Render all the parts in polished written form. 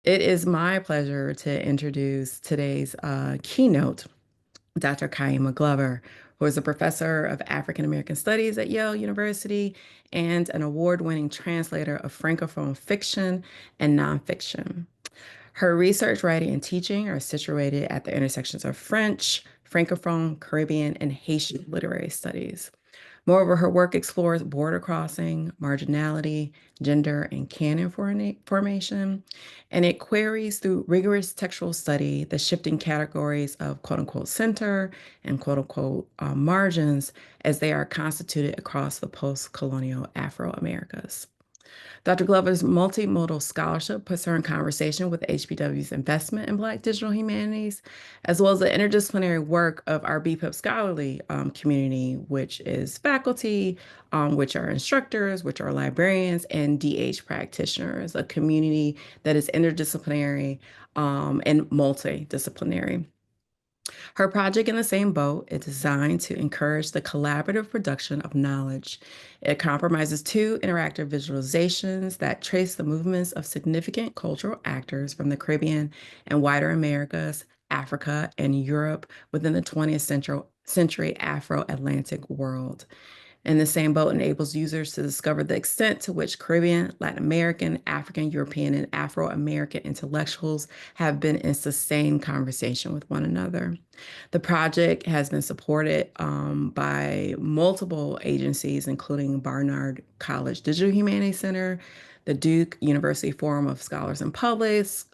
It is my pleasure to introduce today's keynote, Dr. Kaiama Glover, who is a professor of African American Studies at Yale University and an award-winning translator of Francophone fiction and nonfiction. Her research, writing, and teaching are situated at the intersections of French, Francophone, Caribbean, and Haitian literary studies. Moreover, her work explores border crossing, marginality, gender, and canon formation, and it queries through rigorous textual study the shifting categories of quote unquote center and quote unquote margins as they are constituted across the post colonial Afro Americas. Dr. Glover's multimodal scholarship puts her in conversation with HBW's investment in Black digital humanities, as well as the interdisciplinary work of our BPIP scholarly community, which is faculty, which are instructors, which are librarians, and DH practitioners, a community that is interdisciplinary and multidisciplinary. Her project, In the Same Boat, is designed to encourage the collaborative production of knowledge. It compromises two interactive visualizations that trace the movements of significant cultural actors from the Caribbean and wider Americas, Africa, and Europe within the 20th century Afro-Atlantic world. And the same boat enables users to discover the extent to which Caribbean, Latin American, African, European, and Afro-American intellectuals have been in sustained conversation with one another. The project has been supported by multiple agencies, including Barnard College Digital Humanities Center, the Duke University Forum of Scholars and Publics,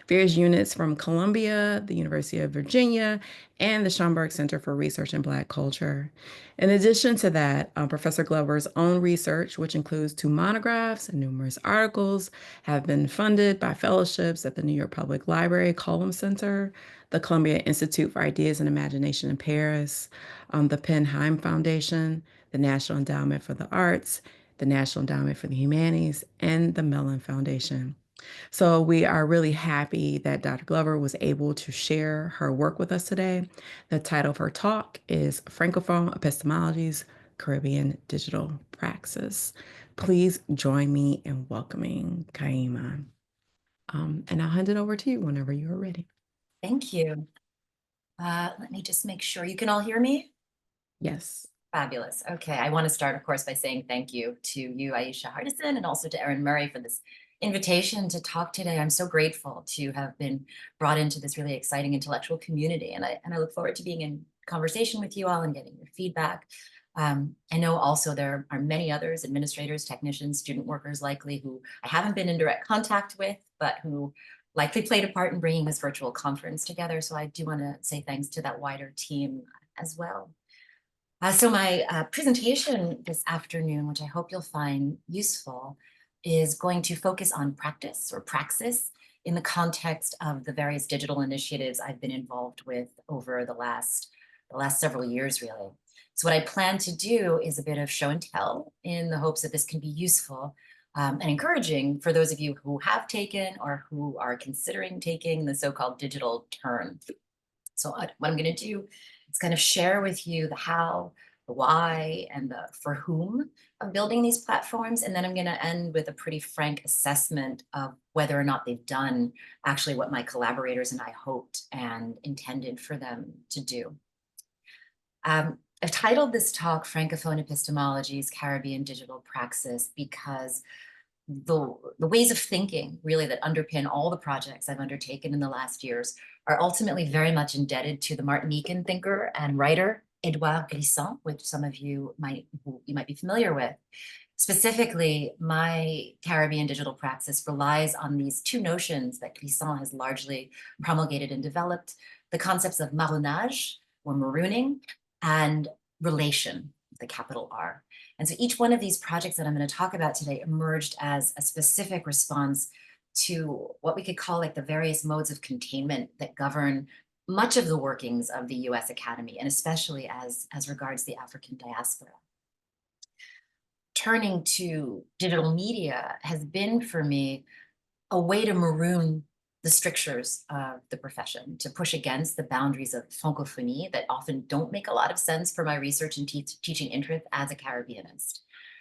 various units from Columbia, the University of Virginia, and the Schomburg Center for Research in Black Culture. In addition to that, Professor Glover's own research, which includes two monographs and numerous articles, have been funded by fellowships at the New York Public Library Column Center, the Columbia Institute for Ideas and Imagination in Paris, the Heim Foundation, the National Endowment for the Arts, the National Endowment for the Humanities, and the Mellon Foundation. So we are really happy that Dr. Glover was able to share her work with us today. The title of her talk is Francophone Epistemologies, Caribbean Digital Praxis. Please join me in welcoming Kaiama. And I'll hand it over to you whenever you are ready. Thank you. Let me just make sure you can all hear me. Yes. Fabulous. Okay, I want to start, of course, by saying thank you to you, Aisha Hardison, and also to Erin Murray for this invitation to talk today. I'm so grateful to have been brought into this really exciting intellectual community, and I look forward to being in conversation with you all and getting your feedback. I know also there are many others, administrators, technicians, student workers likely, who I haven't been in direct contact with, but who likely played a part in bringing this virtual conference together. So I do want to say thanks to that wider team as well. So my presentation this afternoon, which I hope you'll find useful, is going to focus on practice or praxis in the context of the various digital initiatives I've been involved with over the last several years, really. So what I plan to do is a bit of show and tell in the hopes that this can be useful and encouraging for those of you who have taken or who are considering taking the so-called digital turn. So what I'm going to do is kind of share with you the how, the why, and the for whom of building these platforms. And then I'm going to end with a pretty frank assessment of whether or not they've done actually what my collaborators and I hoped and intended for them to do. I've titled this talk Francophone Epistemologies, Caribbean Digital Praxis because the ways of thinking really that underpin all the projects I've undertaken in the last years are ultimately very much indebted to the Martinican thinker and writer Edouard Glissant, which some of you might be familiar with. Specifically, my Caribbean digital praxis relies on these two notions that Glissant has largely promulgated and developed: the concepts of marronage, or marooning, and relation, with a capital R. And so each one of these projects that I'm going to talk about today emerged as a specific response to what we could call like the various modes of containment that govern much of the workings of the US Academy, and especially as regards the African diaspora. Turning to digital media has been for me a way to maroon the strictures of the profession, to push against the boundaries of Francophonie that often don't make a lot of sense for my research and teaching interest as a Caribbeanist.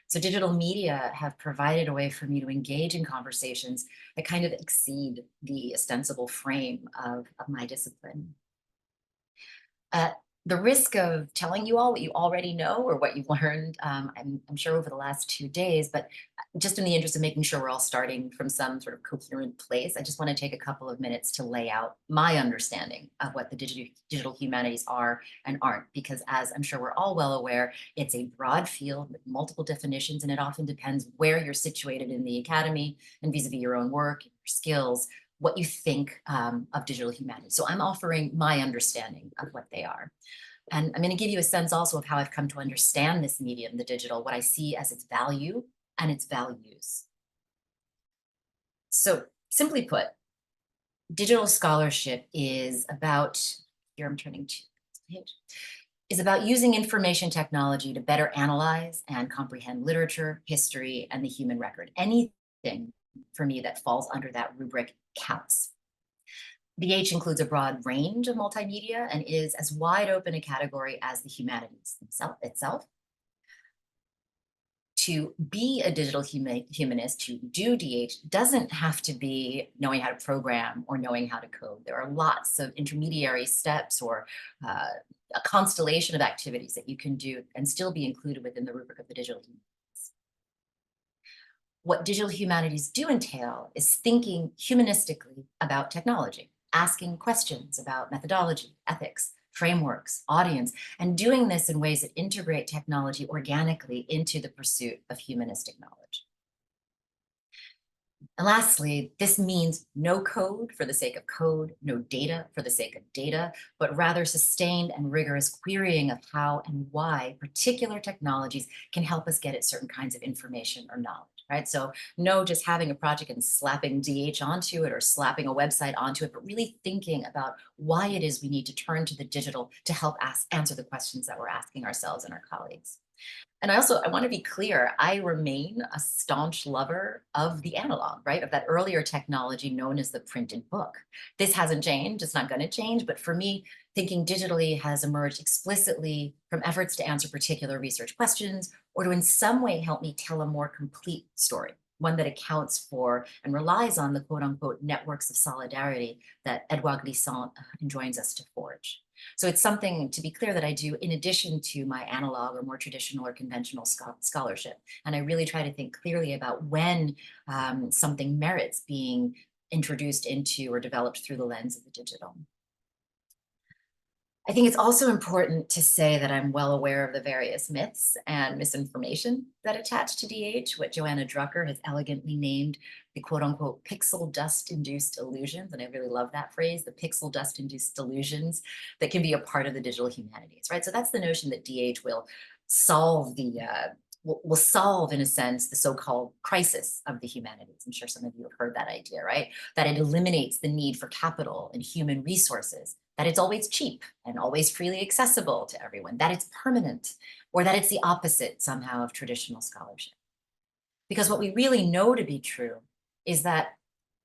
So digital media have provided a way for me to engage in conversations that kind of exceed the ostensible frame of my discipline. At the risk of telling you all what you already know or what you've learned, I'm sure over the last 2 days, but just in the interest of making sure we're all starting from some sort of coherent place, I just want to take a couple of minutes to lay out my understanding of what the digital humanities are and aren't, because as I'm sure we're all well aware, it's a broad field with multiple definitions, and it often depends where you're situated in the academy and vis-a-vis your own work, your skills, what you think of digital humanities. So I'm offering my understanding of what they are. And I'm going to give you a sense also of how I've come to understand this medium, the digital, what I see as its value and its values. So simply put, digital scholarship is about, here I'm turning to this page, is about using information technology to better analyze and comprehend literature, history, and the human record. Anything for me that falls under that rubric counts. BH includes a broad range of multimedia and is as wide open a category as the humanities itself. To be a digital humanist, to do DH, doesn't have to be knowing how to program or knowing how to code. There are lots of intermediary steps or a constellation of activities that you can do and still be included within the rubric of the digital humanities. What digital humanities do entail is thinking humanistically about technology, asking questions about methodology, ethics, frameworks, audience, and doing this in ways that integrate technology organically into the pursuit of humanistic knowledge. And lastly, this means no code for the sake of code, no data for the sake of data, but rather sustained and rigorous querying of how and why particular technologies can help us get at certain kinds of information or knowledge. Right? So no just having a project and slapping DH onto it or slapping a website onto it, but really thinking about why it is we need to turn to the digital to help answer the questions that we're asking ourselves and our colleagues. And I want to be clear, I remain a staunch lover of the analog, right? Of that earlier technology known as the printed book. This hasn't changed, it's not going to change, but for me, thinking digitally has emerged explicitly from efforts to answer particular research questions or to in some way help me tell a more complete story, one that accounts for and relies on the quote unquote networks of solidarity that Edouard Glissant enjoins us to forge. So it's something, to be clear, that I do in addition to my analog or more traditional or conventional scholarship. And I really try to think clearly about when something merits being introduced into or developed through the lens of the digital. I think it's also important to say that I'm well aware of the various myths and misinformation that attach to DH, what Joanna Drucker has elegantly named the quote unquote pixel dust induced illusions. And I really love that phrase, the pixel dust induced illusions that can be a part of the digital humanities, right? So that's the notion that DH will solve will solve, in a sense, the so-called crisis of the humanities. I'm sure some of you have heard that idea, right? That it eliminates the need for capital and human resources, that it's always cheap and always freely accessible to everyone, that it's permanent, or that it's the opposite somehow of traditional scholarship. Because what we really know to be true is that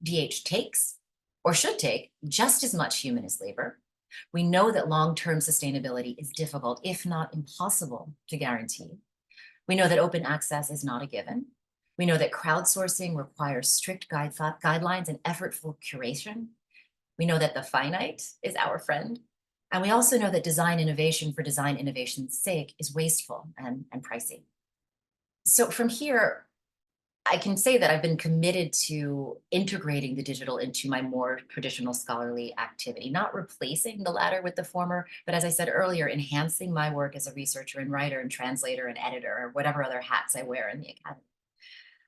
DH takes, or should take, just as much humanist labor. We know that long-term sustainability is difficult, if not impossible, to guarantee. We know that open access is not a given. We know that crowdsourcing requires strict guidelines and effortful curation. We know that the finite is our friend. And we also know that design innovation for design innovation's sake is wasteful and pricey. So from here, I can say that I've been committed to integrating the digital into my more traditional scholarly activity, not replacing the latter with the former, but as I said earlier, enhancing my work as a researcher and writer and translator and editor, or whatever other hats I wear in the academy.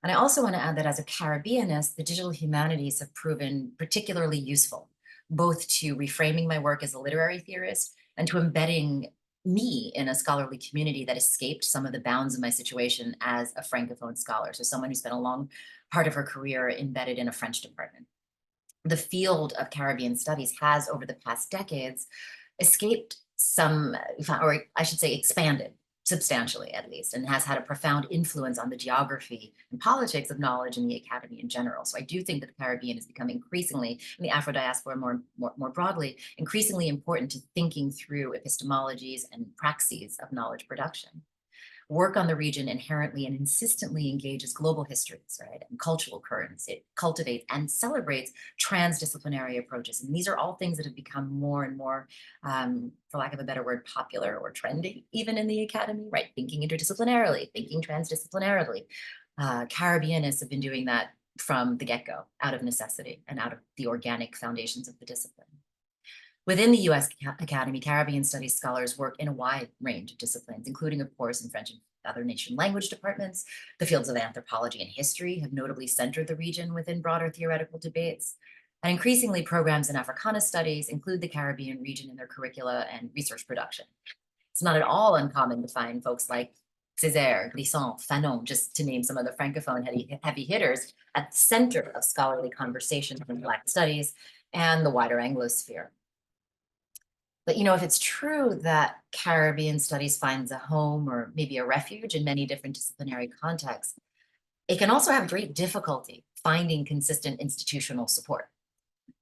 And I also want to add that as a Caribbeanist, the digital humanities have proven particularly useful, both to reframing my work as a literary theorist and to embedding me in a scholarly community that escaped some of the bounds of my situation as a Francophone scholar. So someone who spent a long part of her career embedded in a French department. The field of Caribbean studies has, over the past decades, escaped some, or I should say expanded substantially at least, and has had a profound influence on the geography and politics of knowledge in the academy in general. So I do think that the Caribbean is becoming increasingly, and the Afro diaspora more broadly, increasingly important to thinking through epistemologies and praxis of knowledge production. work on the region inherently and insistently engages global histories, right, and cultural currents. It cultivates and celebrates transdisciplinary approaches. And these are all things that have become more and more, for lack of a better word, popular or trendy, even in the academy, right? Thinking interdisciplinarily, thinking transdisciplinarily. Caribbeanists have been doing that from the get-go, out of necessity and out of the organic foundations of the discipline. Within the US Academy, Caribbean Studies scholars work in a wide range of disciplines, including, of course, in French and other nation language departments. The fields of anthropology and history have notably centered the region within broader theoretical debates. And increasingly, programs in Africana studies include the Caribbean region in their curricula and research production. It's not at all uncommon to find folks like Césaire, Glissant, Fanon, just to name some of the Francophone heavy hitters, at the center of scholarly conversations in Black studies and the wider Anglosphere. But, you know, if it's true that Caribbean studies finds a home or maybe a refuge in many different disciplinary contexts, it can also have great difficulty finding consistent institutional support.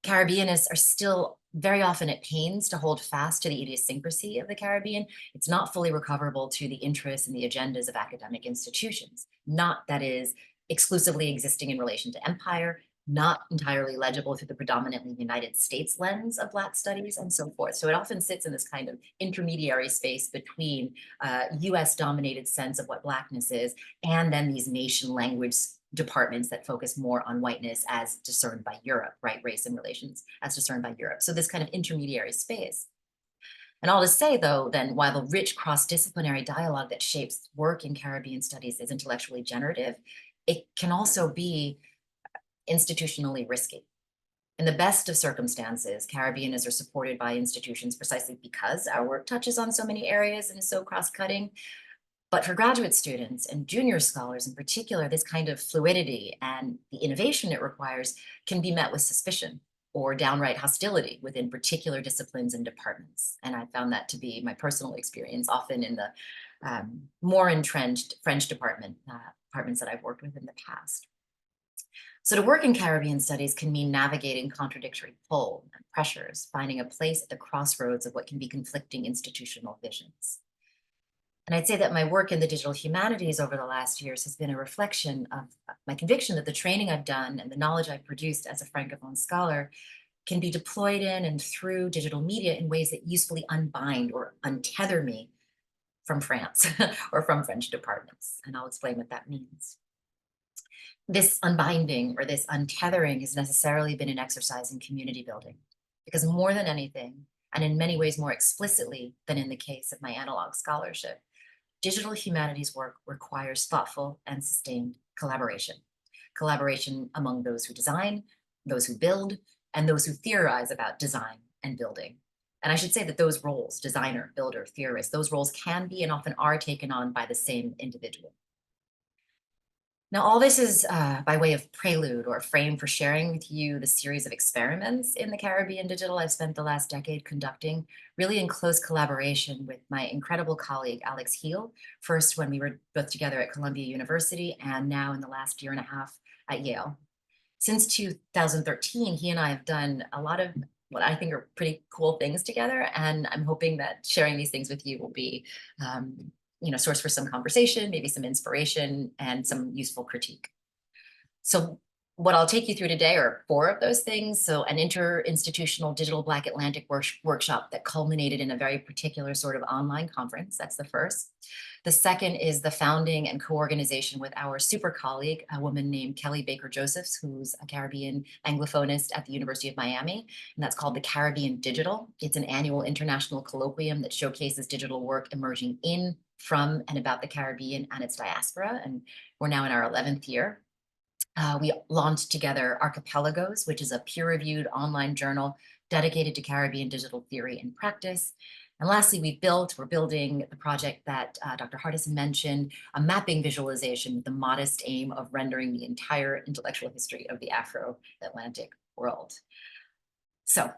Caribbeanists are still very often at pains to hold fast to the idiosyncrasy of the Caribbean. It's not fully recoverable to the interests and the agendas of academic institutions, not, that is, exclusively existing in relation to empire, not entirely legible through the predominantly United States lens of Black studies, and so forth. So it often sits in this kind of intermediary space between US-dominated sense of what Blackness is, and then these nation language departments that focus more on whiteness as discerned by Europe, right? Race and relations as discerned by Europe. So this kind of intermediary space. And all to say, though, then, while the rich cross-disciplinary dialogue that shapes work in Caribbean studies is intellectually generative, it can also be institutionally risky. In the best of circumstances, Caribbeanists are supported by institutions precisely because our work touches on so many areas and is so cross-cutting. But for graduate students and junior scholars in particular, this kind of fluidity and the innovation it requires can be met with suspicion or downright hostility within particular disciplines and departments. And I found that to be my personal experience, often in the more entrenched French departments that I've worked with in the past. So to work in Caribbean studies can mean navigating contradictory pull and pressures, finding a place at the crossroads of what can be conflicting institutional visions. And I'd say that my work in the digital humanities over the last years has been a reflection of my conviction that the training I've done and the knowledge I've produced as a Francophone scholar can be deployed in and through digital media in ways that usefully unbind or untether me from France or from French departments. And I'll explain what that means. This unbinding or this untethering has necessarily been an exercise in community building, because more than anything, and in many ways more explicitly than in the case of my analog scholarship, digital humanities work requires thoughtful and sustained collaboration. Collaboration among those who design, those who build, and those who theorize about design and building. And I should say that those roles, designer, builder, theorist, those roles can be and often are taken on by the same individual. Now, all this is by way of prelude or frame for sharing with you the series of experiments in the Caribbean digital I've spent the last decade conducting, really in close collaboration with my incredible colleague, Alex Heel, first when we were both together at Columbia University and now in the last year and a half at Yale. Since 2013, he and I have done a lot of what I think are pretty cool things together, and I'm hoping that sharing these things with you will be source for some conversation, maybe some inspiration, and some useful critique. So what I'll take you through today are 4 of those things. So an interinstitutional digital Black Atlantic workshop that culminated in a very particular sort of online conference. That's the first. The second is the founding and co-organization with our super colleague, a woman named Kelly Baker Josephs, who's a Caribbean Anglophonist at the University of Miami, and that's called the Caribbean Digital. It's an annual international colloquium that showcases digital work emerging in, from, and about the Caribbean and its diaspora, and we're now in our 11th year. We launched together Archipelagos, which is a peer-reviewed online journal dedicated to Caribbean digital theory and practice. And lastly, we're building the project that Dr. Hardison mentioned, a mapping visualization with the modest aim of rendering the entire intellectual history of the Afro-Atlantic world. So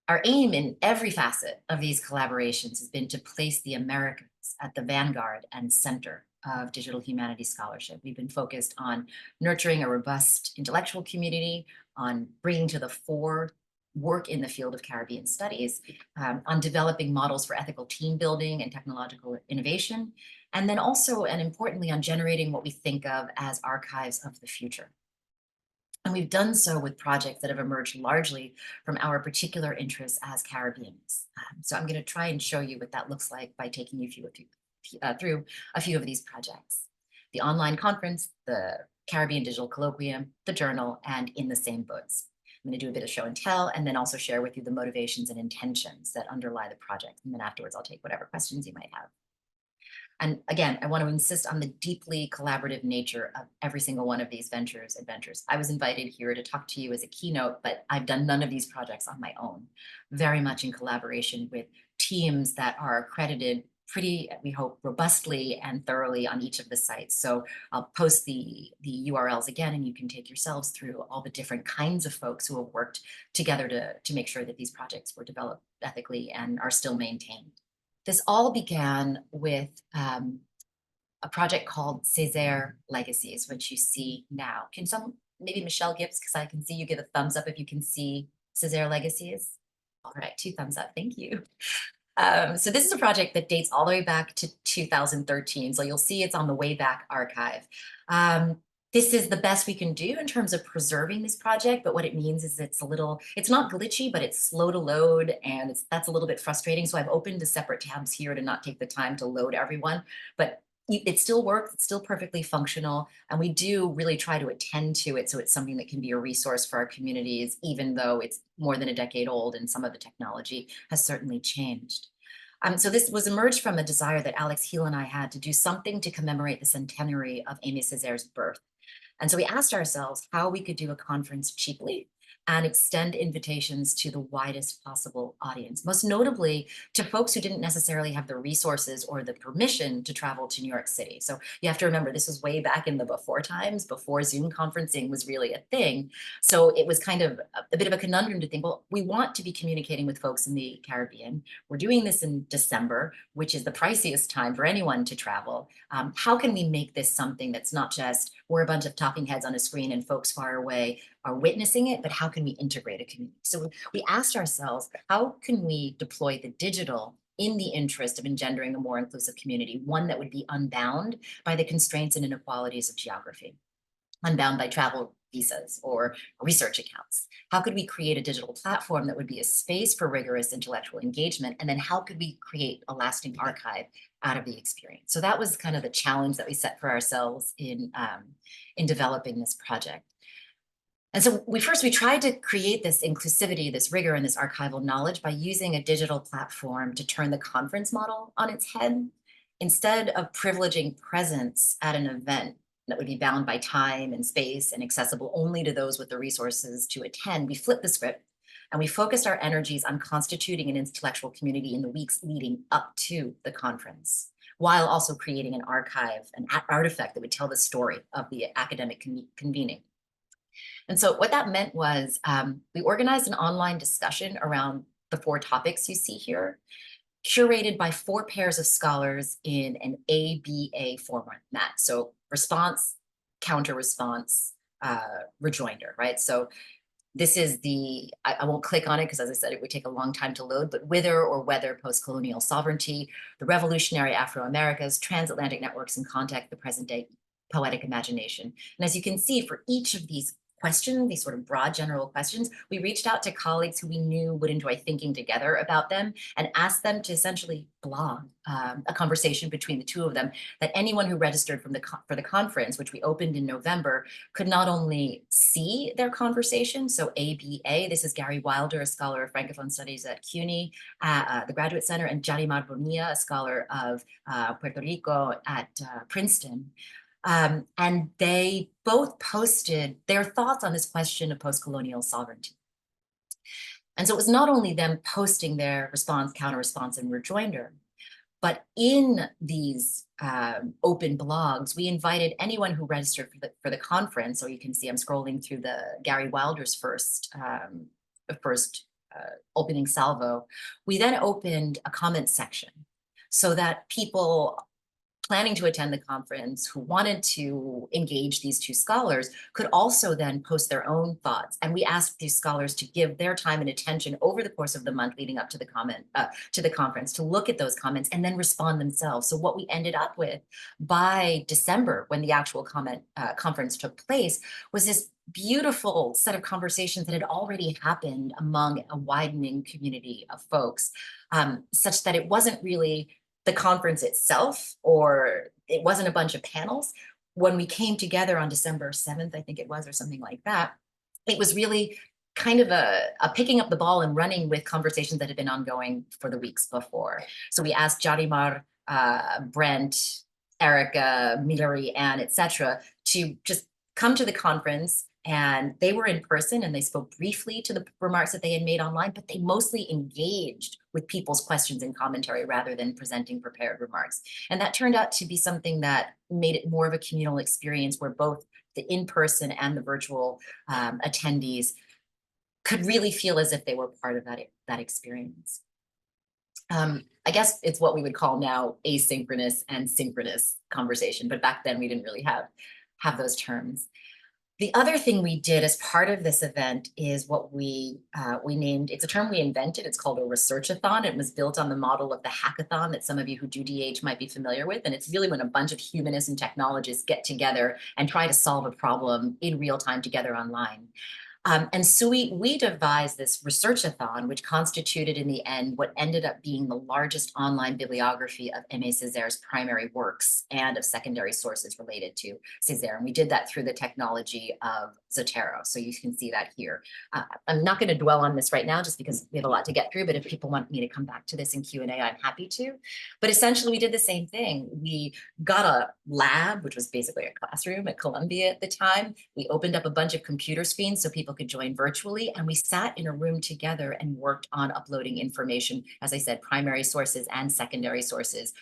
our aim in every facet of these collaborations has been to place the Americas at the vanguard and center of digital humanities scholarship. We've been focused on nurturing a robust intellectual community, on bringing to the fore work in the field of Caribbean studies, on developing models for ethical team building and technological innovation, and then also, and importantly, on generating what we think of as archives of the future. And we've done so with projects that have emerged largely from our particular interests as Caribbeans. So I'm going to try and show you what that looks like by taking you through a few of these projects. The online conference, the Caribbean Digital Colloquium, the journal, and In the Same Books. I'm going to do a bit of show and tell, and then also share with you the motivations and intentions that underlie the project. And then afterwards, I'll take whatever questions you might have. And again, I want to insist on the deeply collaborative nature of every single one of these adventures. I was invited here to talk to you as a keynote, but I've done none of these projects on my own, very much in collaboration with teams that are accredited pretty, we hope, robustly and thoroughly on each of the sites. So I'll post the URLs again, and you can take yourselves through all the different kinds of folks who have worked together to make sure that these projects were developed ethically and are still maintained. This all began with a project called Césaire Legacies, which you see now. Can maybe Michelle Gibbs, because I can see you give a thumbs up if you can see Césaire Legacies. All right, 2 thumbs up, thank you. So this is a project that dates all the way back to 2013. So you'll see it's on the Wayback Archive. This is the best we can do in terms of preserving this project, but what it means is it's not glitchy, but it's slow to load, and that's a little bit frustrating. So I've opened the separate tabs here to not take the time to load everyone, but it still works, it's still perfectly functional, and we do really try to attend to it so it's something that can be a resource for our communities, even though it's more than a decade old and some of the technology has certainly changed. So this was emerged from a desire that Alex Heel and I had to do something to commemorate the centenary of Aimé Césaire's birth. And so we asked ourselves how we could do a conference cheaply and extend invitations to the widest possible audience, most notably to folks who didn't necessarily have the resources or the permission to travel to New York City. So you have to remember, this was way back in the before times, before Zoom conferencing was really a thing. So it was kind of a bit of a conundrum to think, well, we want to be communicating with folks in the Caribbean. We're doing this in December, which is the priciest time for anyone to travel. How can we make this something that's not just we're a bunch of talking heads on a screen and folks far away are witnessing it, but how can we integrate a community? So we asked ourselves, how can we deploy the digital in the interest of engendering a more inclusive community, one that would be unbound by the constraints and inequalities of geography, unbound by travel visas or research accounts? How could we create a digital platform that would be a space for rigorous intellectual engagement? And then how could we create a lasting archive out of the experience? So that was kind of the challenge that we set for ourselves in developing this project. And so we tried to create this inclusivity, this rigor, and this archival knowledge by using a digital platform to turn the conference model on its head. Instead of privileging presence at an event that would be bound by time and space and accessible only to those with the resources to attend, we flipped the script and we focused our energies on constituting an intellectual community in the weeks leading up to the conference, while also creating an archive, an artifact that would tell the story of the academic convening. And so what that meant was we organized an online discussion around the 4 topics you see here, curated by 4 pairs of scholars in an ABA format. So response, counter response, rejoinder, right? So this is I won't click on it because, as I said, it would take a long time to load, but whither or whether postcolonial sovereignty, the revolutionary Afro-Americas, transatlantic networks, and contact the present day poetic imagination. And as you can see, for each of these questions, these sort of broad general questions, we reached out to colleagues who we knew would enjoy thinking together about them and asked them to essentially blog a conversation between the 2 of them that anyone who registered for the conference, which we opened in November, could not only see their conversation. So ABA, this is Gary Wilder, a scholar of Francophone studies at CUNY, the Graduate Center, and Jarimar Bonilla, a scholar of Puerto Rico at Princeton. And they both posted their thoughts on this question of postcolonial sovereignty. And so it was not only them posting their response, counter response, and rejoinder, but in these open blogs, we invited anyone who registered for the conference. So you can see I'm scrolling through the Gary Wilder's first opening salvo. We then opened a comment section so that people planning to attend the conference, who wanted to engage these two scholars, could also then post their own thoughts. And we asked these scholars to give their time and attention over the course of the month leading up to the conference, to look at those comments and then respond themselves. So what we ended up with by December, when the actual conference took place, was this beautiful set of conversations that had already happened among a widening community of folks, such that it wasn't really the conference itself, or it wasn't a bunch of panels. When we came together on December 7th, I think it was, or something like that, it was really kind of a picking up the ball and running with conversations that had been ongoing for the weeks before. So we asked Jarimar, Brent, Erica, Milari, Anne, etc., to just come to the conference. And they were in person and they spoke briefly to the remarks that they had made online, but they mostly engaged with people's questions and commentary rather than presenting prepared remarks. And that turned out to be something that made it more of a communal experience where both the in-person and the virtual attendees could really feel as if they were part of that experience. I guess it's what we would call now asynchronous and synchronous conversation, but back then we didn't really have those terms. The other thing we did as part of this event is what we named, it's a term we invented, it's called a researchathon. It was built on the model of the hackathon that some of you who do DH might be familiar with. And it's really when a bunch of humanists and technologists get together and try to solve a problem in real time together online. And so we devised this researchathon, which constituted in the end what ended up being the largest online bibliography of Aimé Césaire's primary works and of secondary sources related to Césaire. And we did that through the technology of Zotero. So you can see that here. I'm not going to dwell on this right now just because we have a lot to get through, but if people want me to come back to this in Q&A, I'm happy to. But essentially we did the same thing. We got a lab, which was basically a classroom at Columbia at the time. We opened up a bunch of computer screens so people could join virtually, and we sat in a room together and worked on uploading information, as I said, primary sources and secondary sources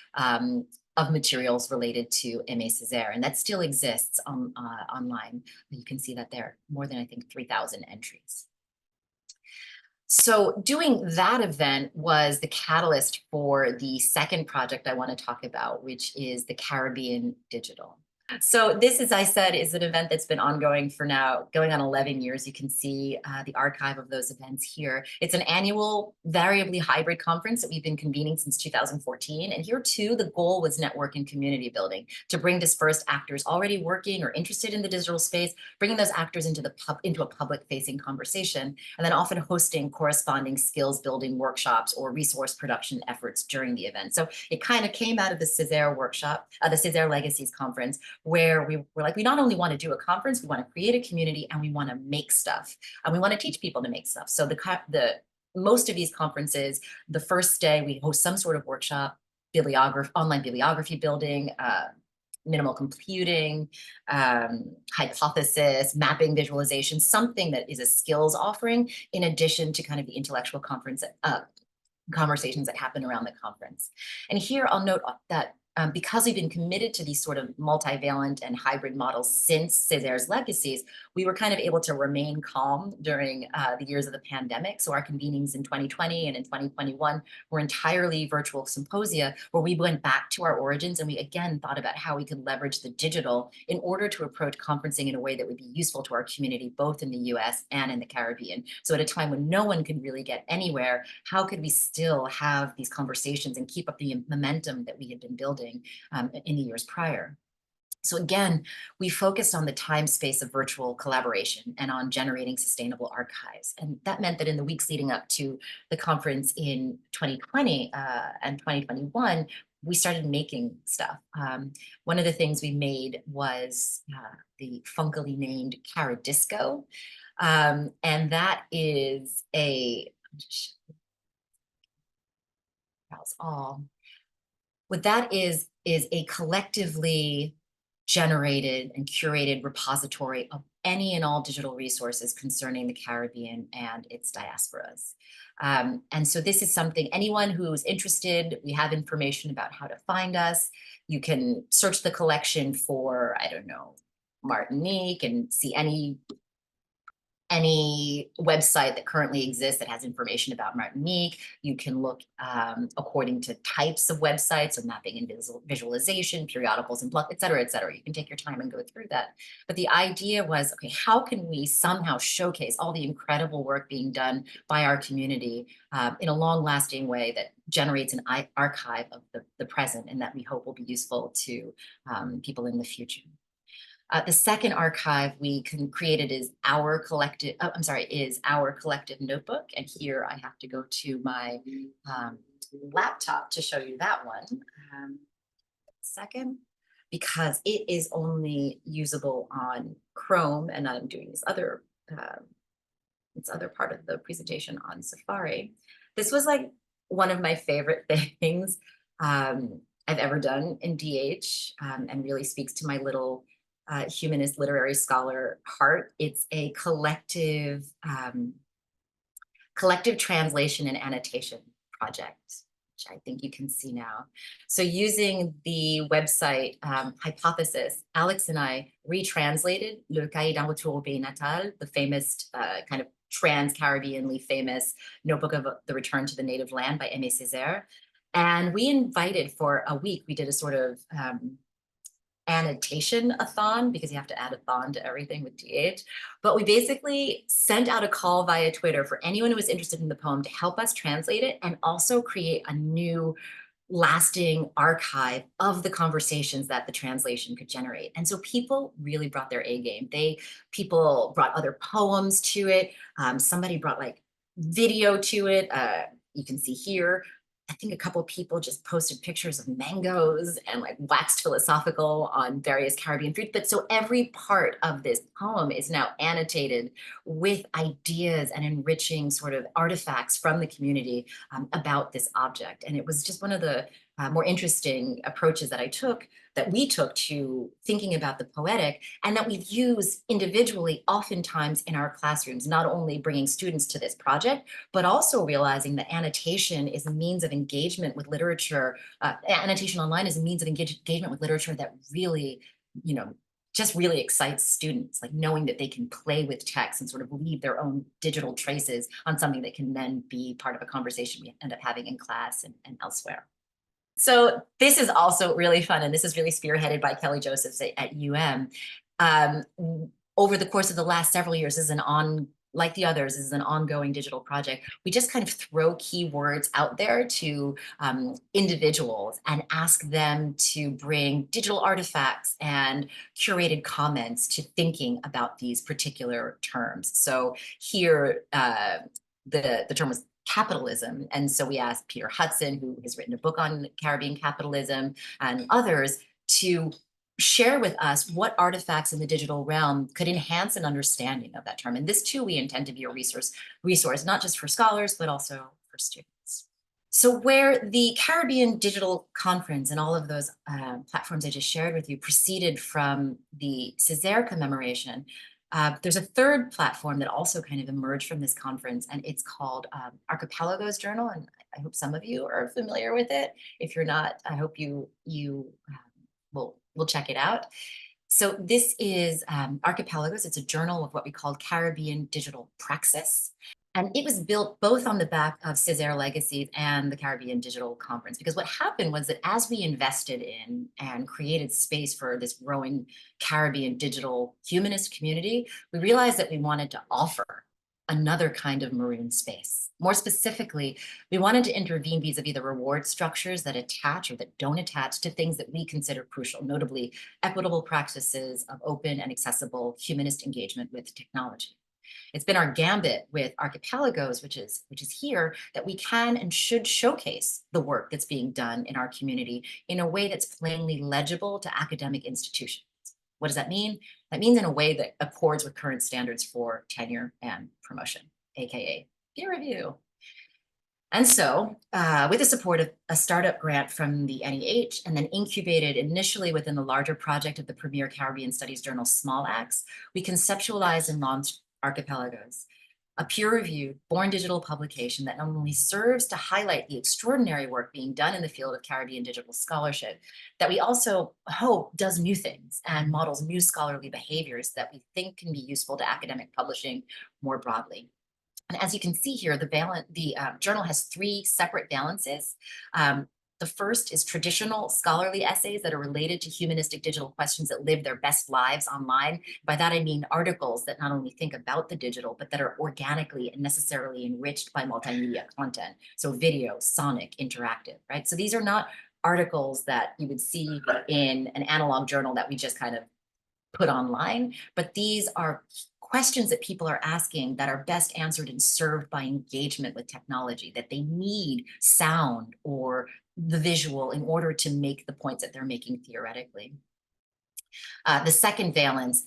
of materials related to Aimé Césaire, and that still exists online. You can see that there, more than I think 3,000 entries. So doing that event was the catalyst for the second project I want to talk about, which is the Caribbean Digital. So this, as I said, is an event that's been ongoing for now, going on 11 years. You can see the archive of those events here. It's an annual, variably hybrid conference that we've been convening since 2014. And here too, the goal was network and community building, to bring dispersed actors already working or interested in the digital space, bringing those actors into a public-facing conversation, and then often hosting corresponding skills building workshops or resource production efforts during the event. So it kind of came out of the Césaire workshop, the Césaire Legacies Conference, where we were like, we not only want to do a conference, we want to create a community, and we want to make stuff, and we want to teach people to make stuff. So most of these conferences, the first day we host some sort of workshop, online bibliography building, minimal computing, hypothesis, mapping, visualization, something that is a skills offering in addition to kind of the intellectual conversations that happen around the conference. And here I'll note that because we've been committed to these sort of multivalent and hybrid models since Césaire's Legacies, we were kind of able to remain calm during the years of the pandemic. So our convenings in 2020 and in 2021 were entirely virtual symposia where we went back to our origins and we again thought about how we could leverage the digital in order to approach conferencing in a way that would be useful to our community, both in the US and in the Caribbean. So at a time when no one could really get anywhere, how could we still have these conversations and keep up the momentum that we had been building in the years prior? So again, we focused on the time space of virtual collaboration and on generating sustainable archives. And that meant that in the weeks leading up to the conference in 2020 and 2021, we started making stuff. One of the things we made was the funkily named Caradisco. And that is what that is a collectively generated and curated repository of any and all digital resources concerning the Caribbean and its diasporas. And so this is something, anyone who's interested, we have information about how to find us. You can search the collection for, I don't know, Martinique and see any any website that currently exists that has information about Martinique. You can look according to types of websites, so mapping and visualization, periodicals and blog, et cetera, et cetera. You can take your time and go through that. But the idea was, okay, how can we somehow showcase all the incredible work being done by our community in a long-lasting way that generates an archive of the present, and that we hope will be useful to people in the future. The second archive we created is our collective, is our collective notebook. And here I have to go to my laptop to show you that one. Second, because it is only usable on Chrome, and I'm doing this other part of the presentation on Safari. This was like one of my favorite things I've ever done in DH, and really speaks to my little humanist literary scholar heart. It's a collective translation and annotation project, which I think you can see now. So using the website Hypothesis, Alex and I retranslated Le Cahier d'un retour au pays natal, the famous kind of trans-Caribbeanly famous notebook of the return to the native land by Aimé Césaire. And we invited for a week, we did a sort of annotation-a-thon, because you have to add a thon to everything with DH. But we basically sent out a call via Twitter for anyone who was interested in the poem to help us translate it and also create a new lasting archive of the conversations that the translation could generate. And so people really brought their A game. People brought other poems to it. Somebody brought like video to it. You can see here. I think a couple of people just posted pictures of mangoes and like waxed philosophical on various Caribbean fruits. But so every part of this poem is now annotated with ideas and enriching sort of artifacts from the community about this object. And it was just one of the more interesting approaches that we took to thinking about the poetic, and that we've used individually oftentimes in our classrooms, not only bringing students to this project, but also realizing that annotation is a means of engagement with literature. Annotation online is a means of engagement with literature that really, just really excites students, like knowing that they can play with text and sort of leave their own digital traces on something that can then be part of a conversation we end up having in class and elsewhere. So this is also really fun, and this is really spearheaded by Kelly Josephs at UM. Over the course of the last several years, like the others, this is an ongoing digital project. We just kind of throw keywords out there to individuals and ask them to bring digital artifacts and curated comments to thinking about these particular terms. So here, the term was capitalism. And so we asked Peter Hudson, who has written a book on Caribbean capitalism, and others to share with us what artifacts in the digital realm could enhance an understanding of that term. And this too, we intend to be a resource, not just for scholars, but also for students. So where the Caribbean Digital Conference and all of those platforms I just shared with you proceeded from the Césaire commemoration, there's a third platform that also kind of emerged from this conference, and it's called Archipelagos Journal. And I hope some of you are familiar with it. If you're not, I hope you will check it out. So this is Archipelagos. It's a journal of what we call Caribbean Digital Praxis. And it was built both on the back of Césaire Legacies and the Caribbean Digital Conference, because what happened was that as we invested in and created space for this growing Caribbean digital humanist community, we realized that we wanted to offer another kind of maroon space. More specifically, we wanted to intervene vis-a-vis the reward structures that attach or that don't attach to things that we consider crucial, notably equitable practices of open and accessible humanist engagement with technology. It's been our gambit with Archipelagos, which is here, that we can and should showcase the work that's being done in our community in a way that's plainly legible to academic institutions. What does that mean? That means in a way that accords with current standards for tenure and promotion, aka peer review. And so, with the support of a startup grant from the NEH, and then incubated initially within the larger project of the premier Caribbean Studies journal, Small Axe, we conceptualized and launched Archipelagos. a peer-reviewed, born digital publication that not only serves to highlight the extraordinary work being done in the field of Caribbean digital scholarship, that we also hope does new things and models new scholarly behaviors that we think can be useful to academic publishing more broadly. And as you can see here, the journal has 3 separate valences. The first is traditional scholarly essays that are related to humanistic digital questions that live their best lives online. By that, I mean articles that not only think about the digital, but that are organically and necessarily enriched by multimedia content. So video, sonic, interactive, right? So these are not articles that you would see in an analog journal that we just kind of put online, but these are questions that people are asking that are best answered and served by engagement with technology, that they need sound or the visual in order to make the points that they're making theoretically. The second valence,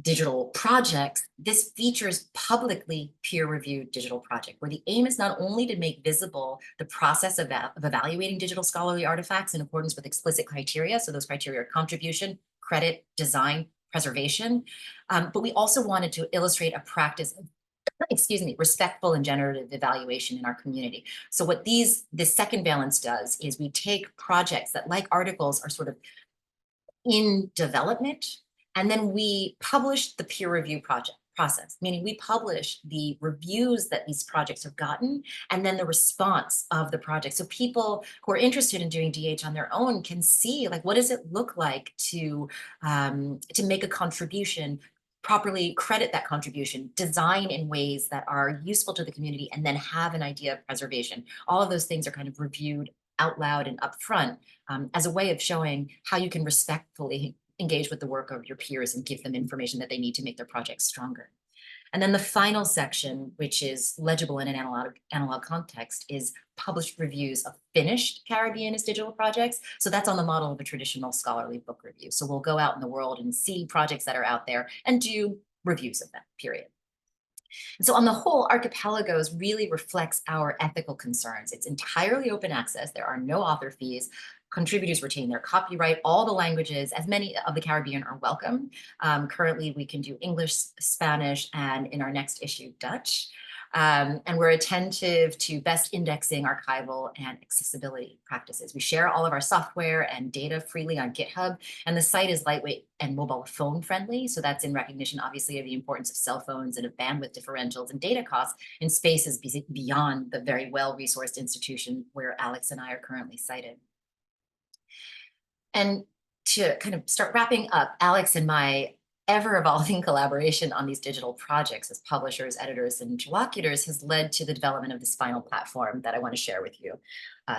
digital projects, this features publicly peer-reviewed digital project, where the aim is not only to make visible the process of evaluating digital scholarly artifacts in accordance with explicit criteria, so those criteria are contribution, credit, design, preservation, but we also wanted to illustrate a practice of, excuse me, respectful and generative evaluation in our community. So what this second valence does is we take projects that, like articles, are sort of in development, and then we publish the peer review process, meaning we publish the reviews that these projects have gotten, and then the response of the project. So people who are interested in doing DH on their own can see, like, what does it look like to make a contribution, properly credit that contribution, design in ways that are useful to the community, and then have an idea of preservation. All of those things are kind of reviewed out loud and upfront as a way of showing how you can respectfully engage with the work of your peers and give them information that they need to make their projects stronger. And then the final section, which is legible in an analog context, is published reviews of finished Caribbeanist digital projects. So that's on the model of a traditional scholarly book review. So we'll go out in the world and see projects that are out there and do reviews of them, period. So on the whole, Archipelagos really reflects our ethical concerns. It's entirely open access. There are no author fees. Contributors retain their copyright. All the languages, as many of the Caribbean, are welcome. Currently, we can do English, Spanish, and in our next issue, Dutch. And we're attentive to best indexing, archival, and accessibility practices. We share all of our software and data freely on GitHub, and the site is lightweight and mobile phone friendly. So that's in recognition, obviously, of the importance of cell phones and of bandwidth differentials and data costs in spaces beyond the very well-resourced institution where Alex and I are currently sited. And to kind of start wrapping up, Alex and my ever-evolving collaboration on these digital projects as publishers, editors, and interlocutors has led to the development of this final platform that I want to share with you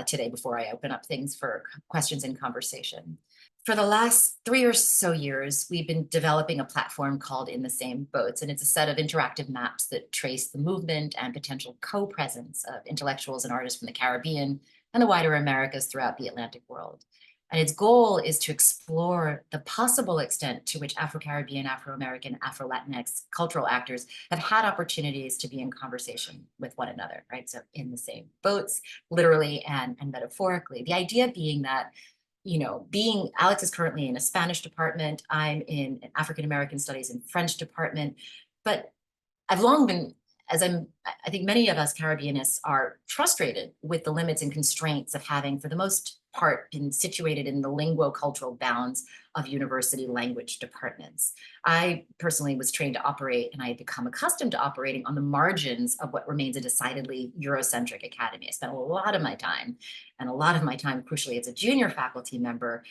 today before I open up things for questions and conversation. For the last 3 or so years, we've been developing a platform called In the Same Boats, and it's a set of interactive maps that trace the movement and potential co-presence of intellectuals and artists from the Caribbean and the wider Americas throughout the Atlantic world. And its goal is to explore the possible extent to which Afro-Caribbean, Afro-American, Afro-Latinx cultural actors have had opportunities to be in conversation with one another, right? So in the same boats, literally and metaphorically. The idea being that, you know, Alex is currently in a Spanish department, I'm in an African-American studies and French department, but I've long been, I think many of us Caribbeanists are frustrated with the limits and constraints of having, for the most part, been situated in the linguo-cultural bounds of university language departments. I personally was trained to operate, and I had become accustomed to operating on the margins of what remains a decidedly Eurocentric academy. I spent a lot of my time, crucially, as a junior faculty member,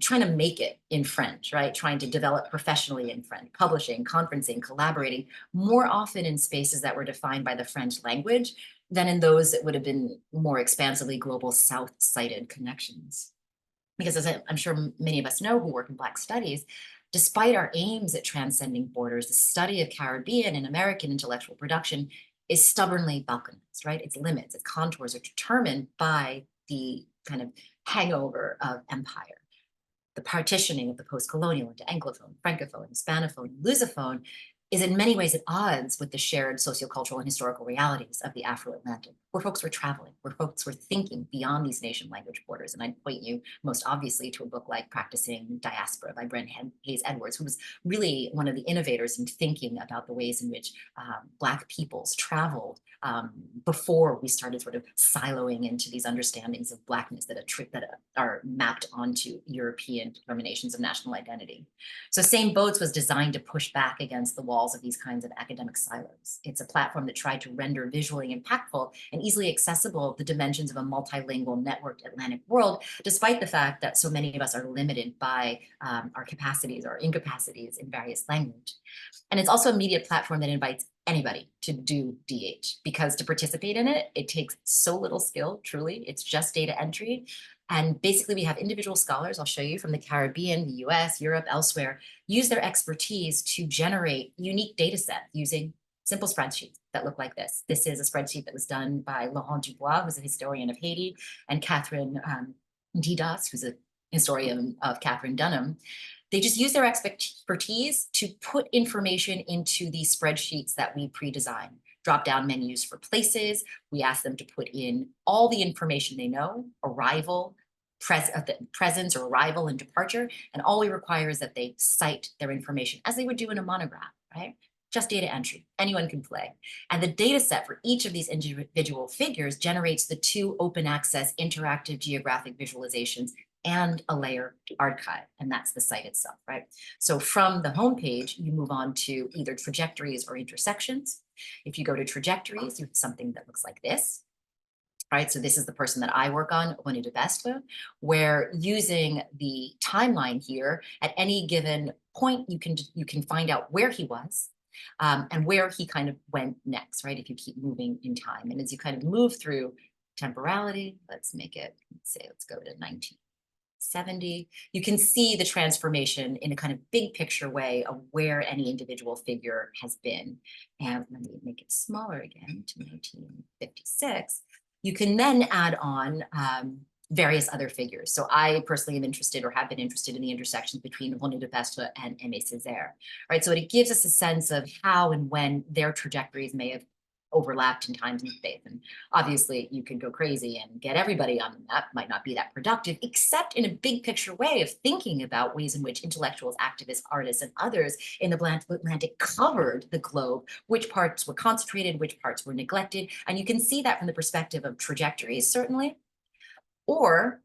trying to make it in French, right? Trying to develop professionally in French, publishing, conferencing, collaborating, more often in spaces that were defined by the French language than in those that would have been more expansively global South-sided connections. Because as I'm sure many of us know who work in Black studies, despite our aims at transcending borders, the study of Caribbean and American intellectual production is stubbornly balkanized, right? Its limits, its contours are determined by the kind of hangover of empire. The partitioning of the post-colonial into Anglophone, Francophone, Hispanophone, Lusophone is in many ways at odds with the shared sociocultural and historical realities of the Afro-Atlantic, where folks were traveling, where folks were thinking beyond these nation language borders. And I'd point you most obviously to a book like Practicing Diaspora by Brent Hayes Edwards, who was really one of the innovators in thinking about the ways in which Black peoples traveled before we started sort of siloing into these understandings of Blackness that are mapped onto European determinations of national identity. So Same Boats was designed to push back against the walls of these kinds of academic silos. It's a platform that tried to render visually impactful and easily accessible the dimensions of a multilingual networked Atlantic world, despite the fact that so many of us are limited by our capacities or incapacities in various language. And it's also a media platform that invites anybody to do DH, because to participate in it, it takes so little skill, truly. It's just data entry. And basically we have individual scholars, I'll show you, from the Caribbean, the US, Europe, elsewhere, use their expertise to generate unique data sets using simple spreadsheets that look like this. This is a spreadsheet that was done by Laurent Dubois, who's a historian of Haiti, and Catherine Didas, who's a historian of Catherine Dunham. They just use their expertise to put information into these spreadsheets that we pre-design. Drop-down menus for places. We ask them to put in all the information they know, arrival, presence or arrival and departure, and all we require is that they cite their information as they would do in a monograph, right? Just data entry, anyone can play. And the data set for each of these individual figures generates the two open access interactive geographic visualizations and a layer archive, and that's the site itself, right? So from the homepage, you move on to either trajectories or intersections. If you go to trajectories, you have something that looks like this, right? So this is the person that I work on, René Depestre, where using the timeline here, at any given point, you can find out where he was, and where he kind of went next, right? If you keep moving in time. And as you kind of move through temporality, let's go to 1970, you can see the transformation in a kind of big picture way of where any individual figure has been. And let me make it smaller again to 1956. You can then add on various other figures. So I personally am interested, or have been interested, in the intersections between René Depestre and Aimé Césaire, right? So it gives us a sense of how and when their trajectories may have overlapped in times and space. And obviously you could go crazy and get everybody on the map, might not be that productive, except in a big picture way of thinking about ways in which intellectuals, activists, artists, and others in the Atlantic covered the globe, which parts were concentrated, which parts were neglected. And you can see that from the perspective of trajectories, certainly, or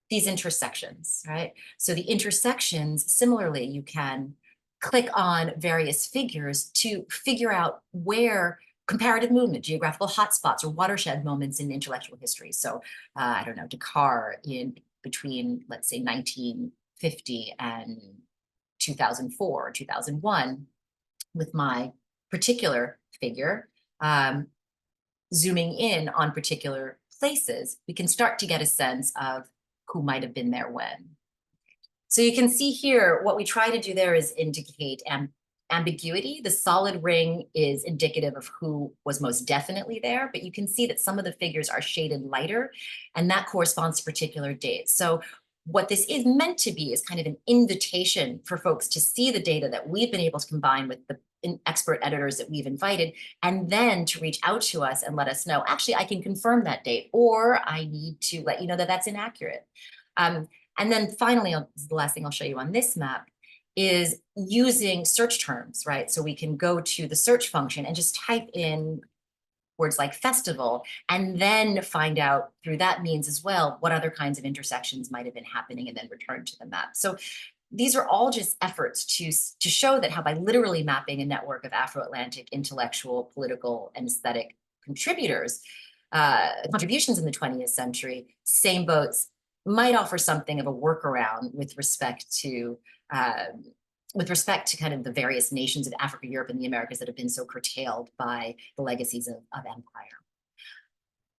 these intersections, right? So the intersections, similarly, you can click on various figures to figure out where comparative movement, geographical hotspots, or watershed moments in intellectual history. So I don't know, Dakar in between, let's say, 1950 and 2004 or 2001, with my particular figure, zooming in on particular places, we can start to get a sense of who might have been there when. So you can see here, what we try to do there is indicate ambiguity. The solid ring is indicative of who was most definitely there, but you can see that some of the figures are shaded lighter, and that corresponds to particular dates. So what this is meant to be is kind of an invitation for folks to see the data that we've been able to combine with the expert editors that we've invited, and then to reach out to us and let us know, actually, I can confirm that date, or I need to let you know that that's inaccurate. And then finally, the last thing I'll show you on this map is using search terms, right? So we can go to the search function and just type in words like festival, and then find out through that means as well what other kinds of intersections might have been happening, and then return to the map. So these are all just efforts to show that how by literally mapping a network of Afro-Atlantic intellectual, political, and aesthetic contributors, contributions in the 20th century, Same Boats might offer something of a workaround with respect to kind of the various nations of Africa, Europe, and the Americas that have been so curtailed by the legacies of empire.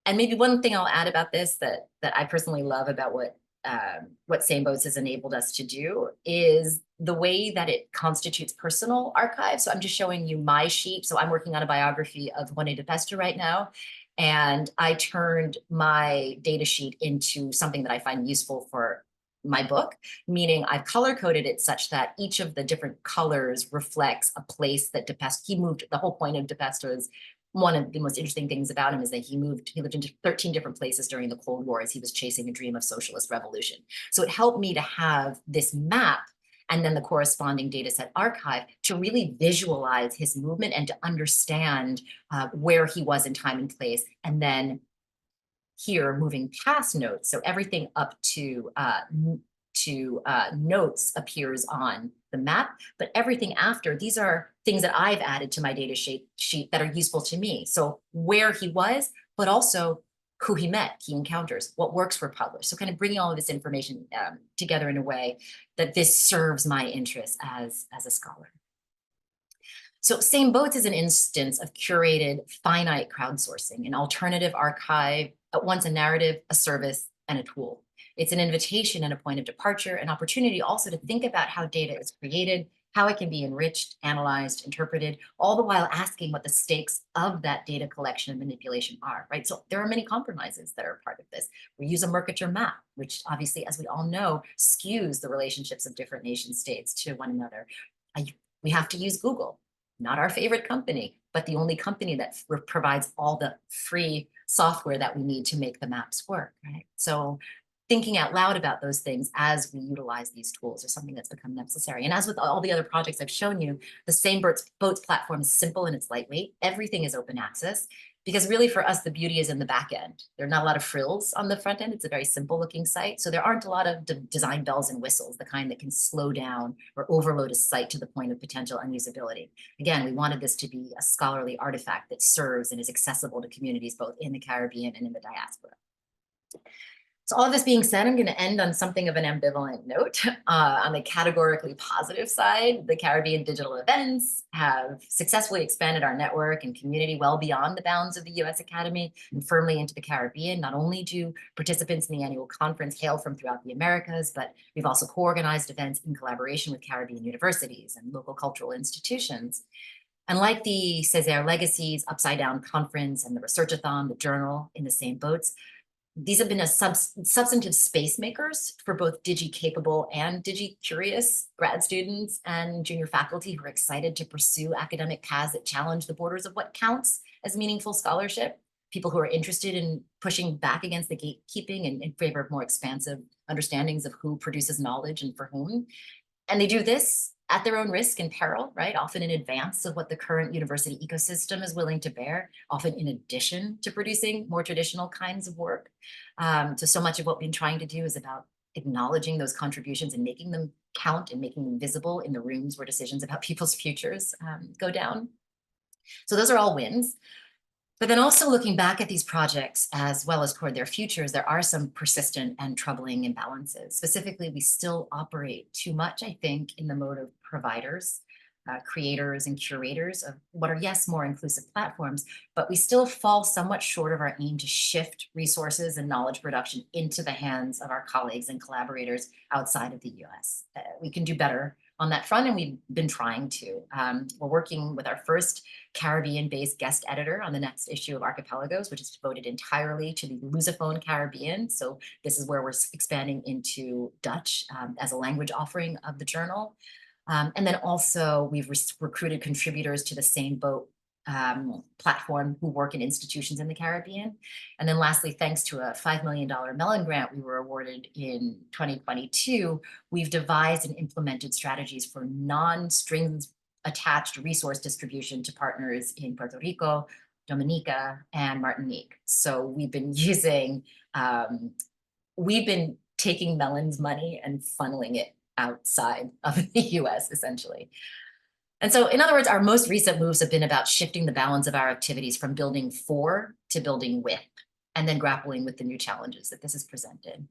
And maybe one thing I'll add about this that I personally love about what Same Boats has enabled us to do is the way that it constitutes personal archives. So I'm just showing you my sheet. So I'm working on a biography of René Depestre right now, and I turned my data sheet into something that I find useful for my book, meaning I've color coded it such that each of the different colors reflects a place that Depestre, he moved. The whole point of Depestre is, one of the most interesting things about him is that he lived in 13 different places during the Cold War as he was chasing a dream of socialist revolution. So it helped me to have this map and then the corresponding data set archive to really visualize his movement and to understand where he was in time and place. And then here, moving past notes, so everything up to notes appears on the map, but everything after, these are things that I've added to my data sheet that are useful to me. So where he was, but also who he met, he encounters, what works were published. So kind of bringing all of this information together in a way that this serves my interest as a scholar. So Same Boats is an instance of curated finite crowdsourcing, an alternative archive, at once a narrative, a service, and a tool. It's an invitation and a point of departure, an opportunity also to think about how data is created, how it can be enriched, analyzed, interpreted, all the while asking what the stakes of that data collection and manipulation are, right? So there are many compromises that are part of this. We use a Mercator map, which obviously, as we all know, skews the relationships of different nation states to one another. We have to use Google, not our favorite company, but the only company that provides all the free software that we need to make the maps work, right? So thinking out loud about those things as we utilize these tools is something that's become necessary. And as with all the other projects I've shown you, the Same Boats platform is simple and it's lightweight. Everything is open access, because really for us, the beauty is in the back end. There are not a lot of frills on the front end. It's a very simple looking site. So there aren't a lot of design bells and whistles, the kind that can slow down or overload a site to the point of potential unusability. Again, we wanted this to be a scholarly artifact that serves and is accessible to communities both in the Caribbean and in the diaspora. So all of this being said, I'm going to end on something of an ambivalent note. On the categorically positive side, the Caribbean digital events have successfully expanded our network and community well beyond the bounds of the U.S. Academy and firmly into the Caribbean. Not only do participants in the annual conference hail from throughout the Americas, but we've also co-organized events in collaboration with Caribbean universities and local cultural institutions. And like the Césaire Legacies, Upside Down Conference, and the Researchathon, the journal in the Same Boats, these have been substantive space makers for both digi-capable and digi-curious grad students and junior faculty who are excited to pursue academic paths that challenge the borders of what counts as meaningful scholarship, people who are interested in pushing back against the gatekeeping and in favor of more expansive understandings of who produces knowledge and for whom. And they do this at their own risk and peril, right? Often in advance of what the current university ecosystem is willing to bear, often in addition to producing more traditional kinds of work. So much of what we've been trying to do is about acknowledging those contributions and making them count and making them visible in the rooms where decisions about people's futures go down. So those are all wins. But then also looking back at these projects as well as toward their futures, there are some persistent and troubling imbalances. Specifically, we still operate too much, I think, in the mode of providers, creators and curators of what are, yes, more inclusive platforms, but we still fall somewhat short of our aim to shift resources and knowledge production into the hands of our colleagues and collaborators outside of the US. We can do better on that front, and we've been trying to. We're working with our first Caribbean-based guest editor on the next issue of Archipelagos, which is devoted entirely to the Lusophone Caribbean. So this is where we're expanding into Dutch as a language offering of the journal. And then also we've recruited contributors to the Same Boat platform who work in institutions in the Caribbean. And then lastly, thanks to a $5 million Mellon grant we were awarded in 2022, we've devised and implemented strategies for non-strings attached resource distribution to partners in Puerto Rico, Dominica, and Martinique. So we've been taking Mellon's money and funneling it outside of the US, essentially. And so, in other words, our most recent moves have been about shifting the balance of our activities from building for to building with, and then grappling with the new challenges that this has presented.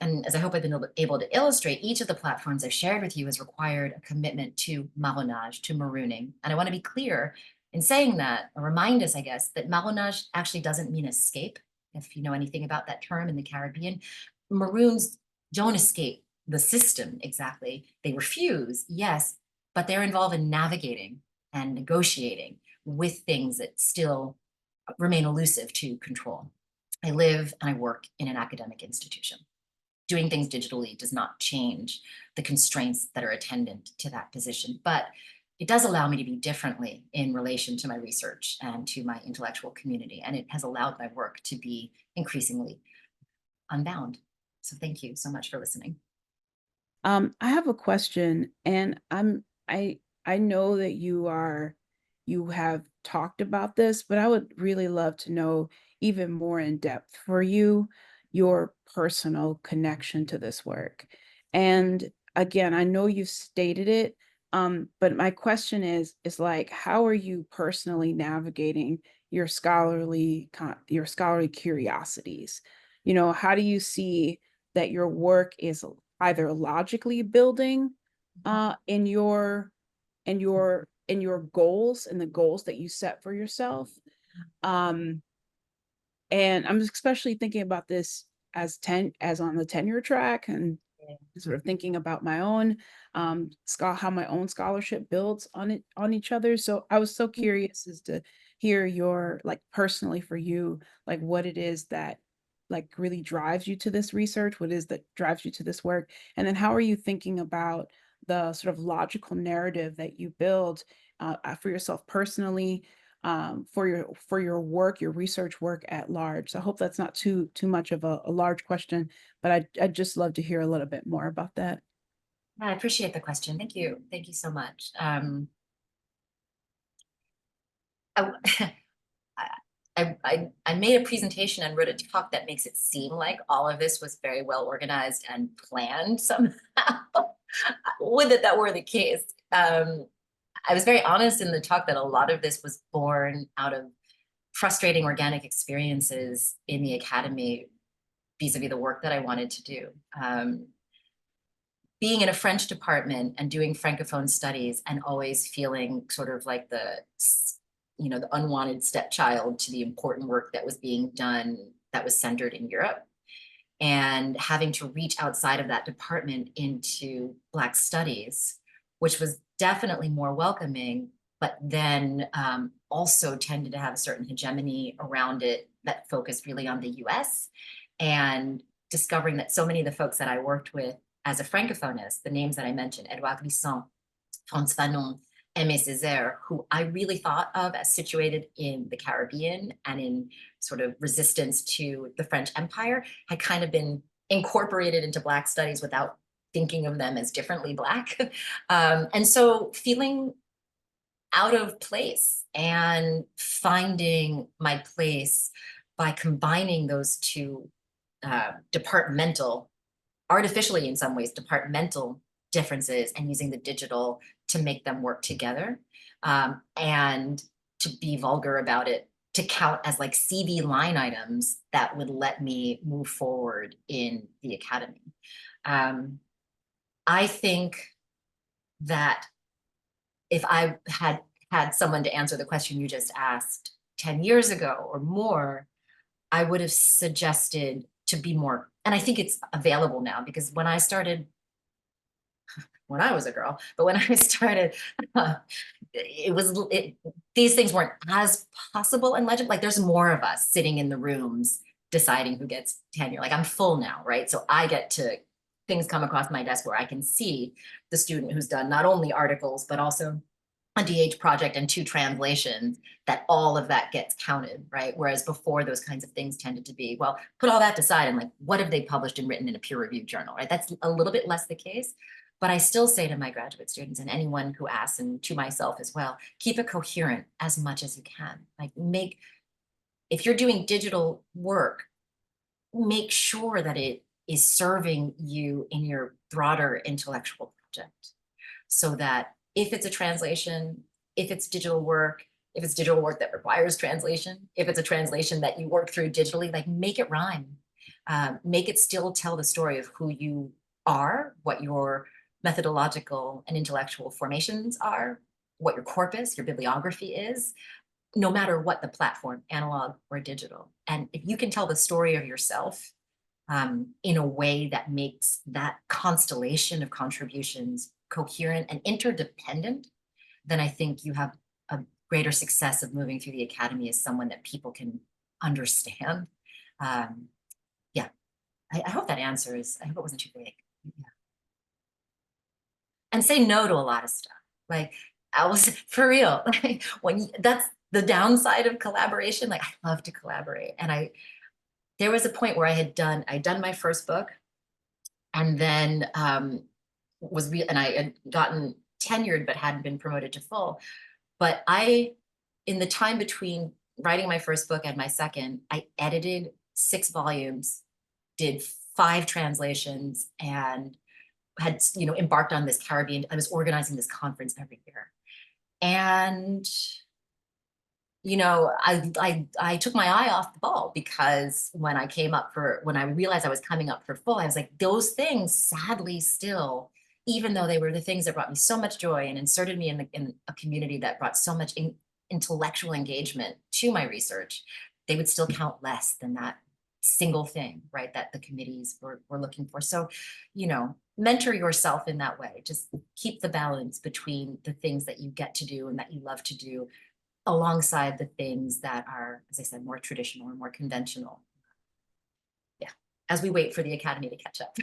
And as I hope I've been able to illustrate, each of the platforms I've shared with you has required a commitment to marronage, to marooning. And I want to be clear in saying that, or remind us, I guess, that marronage actually doesn't mean escape. If you know anything about that term in the Caribbean, maroons don't escape the system exactly. They refuse, yes, but they're involved in navigating and negotiating with things that still remain elusive to control. I live and I work in an academic institution. doing things digitally does not change the constraints that are attendant to that position, but it does allow me to be differently in relation to my research and to my intellectual community. And it has allowed my work to be increasingly unbound. So thank you so much for listening. I have a question, and I know that you have talked about this, but I would really love to know even more in depth for you, your personal connection to this work. And again, I know you've stated it, but my question is like, how are you personally navigating your scholarly curiosities? You know, how do you see that your work is either logically building in your goals and the goals that you set for yourself, um and I'm especially thinking about this as on the tenure track, and sort of thinking about my own how my own scholarship builds on each other. So I was so curious as to hear your, like, personally for you, like what it is that like really drives you to this research, what is that drives you to this work, and then how are you thinking about the sort of logical narrative that you build for yourself personally, for your work, your research work at large. So I hope that's not too much of a large question, but I'd just love to hear a little bit more about that. I appreciate the question. Thank you. Thank you so much. I, I made a presentation and wrote a talk that makes it seem like all of this was very well organized and planned somehow. Would that were the case. I was very honest in the talk that a lot of this was born out of frustrating organic experiences in the academy vis-a-vis the work that I wanted to do. Being in a French department and doing Francophone studies and always feeling sort of like the unwanted stepchild to the important work that was being done that was centered in Europe, and having to reach outside of that department into Black studies, which was definitely more welcoming, but then also tended to have a certain hegemony around it that focused really on the US, and discovering that so many of the folks that I worked with as a Francophonist, the names that I mentioned, Edouard Glissant, Frantz Fanon, Aimé Césaire, who I really thought of as situated in the Caribbean and in sort of resistance to the French Empire, had kind of been incorporated into Black studies without thinking of them as differently Black. And so feeling out of place and finding my place by combining those two artificially in some ways, departmental differences, and using the digital to make them work together. And to be vulgar about it, to count as like CV line items that would let me move forward in the academy. I think that if I had had someone to answer the question you just asked 10 years ago or more, I would have suggested to be more, and I think it's available now, because when I started, when I was a girl, but when I started, these things weren't as possible and legend. Like there's more of us sitting in the rooms deciding who gets tenure. Like I'm full now, right? So I get to, things come across my desk where I can see the student who's done not only articles, but also a DH project and 2 translations, that all of that gets counted, right? Whereas before, those kinds of things tended to be, well, put all that aside and like, what have they published and written in a peer-reviewed journal, right? That's a little bit less the case. But I still say to my graduate students and anyone who asks, and to myself as well, keep it coherent as much as you can. Like if you're doing digital work, make sure that it is serving you in your broader intellectual project, so that if it's a translation, if it's digital work, if it's digital work that requires translation, if it's a translation that you work through digitally, like make it rhyme. Make it still tell the story of who you are, what your methodological and intellectual formations are, what your corpus, your bibliography is, no matter what the platform, analog or digital. And if you can tell the story of yourself in a way that makes that constellation of contributions coherent and interdependent, then I think you have a greater success of moving through the academy as someone that people can understand. Yeah. I hope that answers, I hope it wasn't too vague. Yeah. And say no to a lot of stuff. Like, I was, for real, that's the downside of collaboration. Like, I love to collaborate. And there was a point where I'd done my first book, and then and I had gotten tenured but hadn't been promoted to full. But in the time between writing my first book and my second, I edited 6 volumes, did 5 translations, and had, embarked on this Caribbean. I was organizing this conference every year. And, I took my eye off the ball, because when I realized I was coming up for full, I was like, those things sadly still, even though they were the things that brought me so much joy and inserted me in a community that brought so much intellectual engagement to my research, they would still count less than that single thing, right, that the committees were looking for. So, mentor yourself in that way. Just keep the balance between the things that you get to do and that you love to do, alongside the things that are, as I said, more traditional and more conventional. Yeah, as we wait for the Academy to catch up.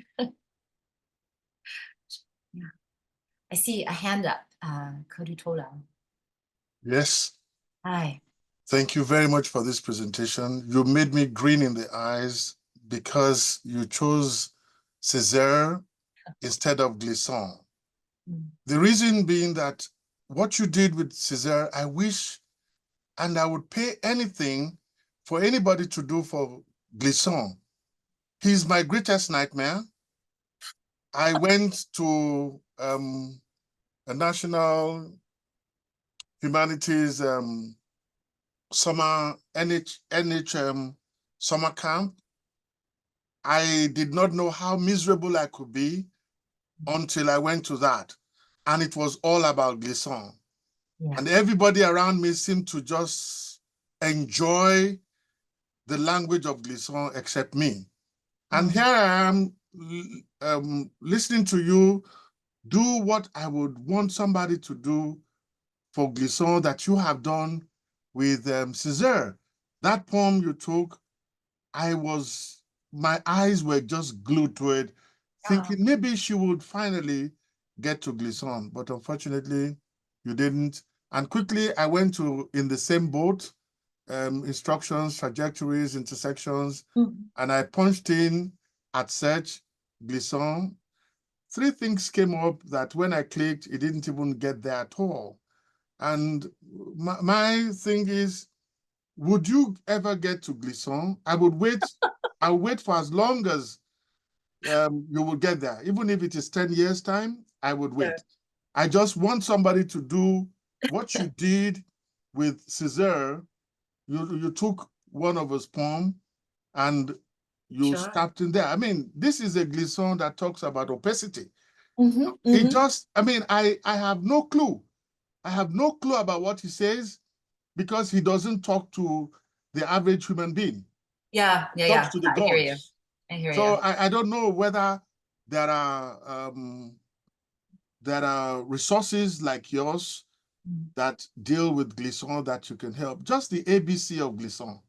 Yeah, I see a hand up, Kodutola. Yes. Hi. Thank you very much for this presentation. You made me grin in the eyes because you chose Césaire instead of Glissant. The reason being that what you did with Césaire, I wish, and I would pay anything for anybody to do for Glissant. He's my greatest nightmare. I went to a National Humanities summer summer camp. I did not know how miserable I could be until I went to that. And it was all about Glissant. Yeah. And everybody around me seemed to just enjoy the language of Glissant except me. And here I am listening to you do what I would want somebody to do for Glissant that you have done with Césaire. That poem you took, my eyes were just glued to it, thinking maybe she would finally get to Glissant, but unfortunately you didn't. And quickly I went to, in the same boat, instructions, trajectories, intersections, and I punched in at search, Glissant. 3 things came up that when I clicked, it didn't even get there at all. And my thing is, would you ever get to Glissant? I would wait. I'll wait for as long as you will get there. Even if it is 10 years' time, I would wait. Yeah. I just want somebody to do what you did with Césaire. You took one of his poems and you stopped in there. I mean, this is a Glissant that talks about opacity. It just, I have no clue. I have no clue about what he says, because he doesn't talk to the average human being. Yeah. Talks to the gods. Hear you. I hear you. So I don't know whether there are resources like yours that deal with Glissant that you can help. Just the ABC of Glissant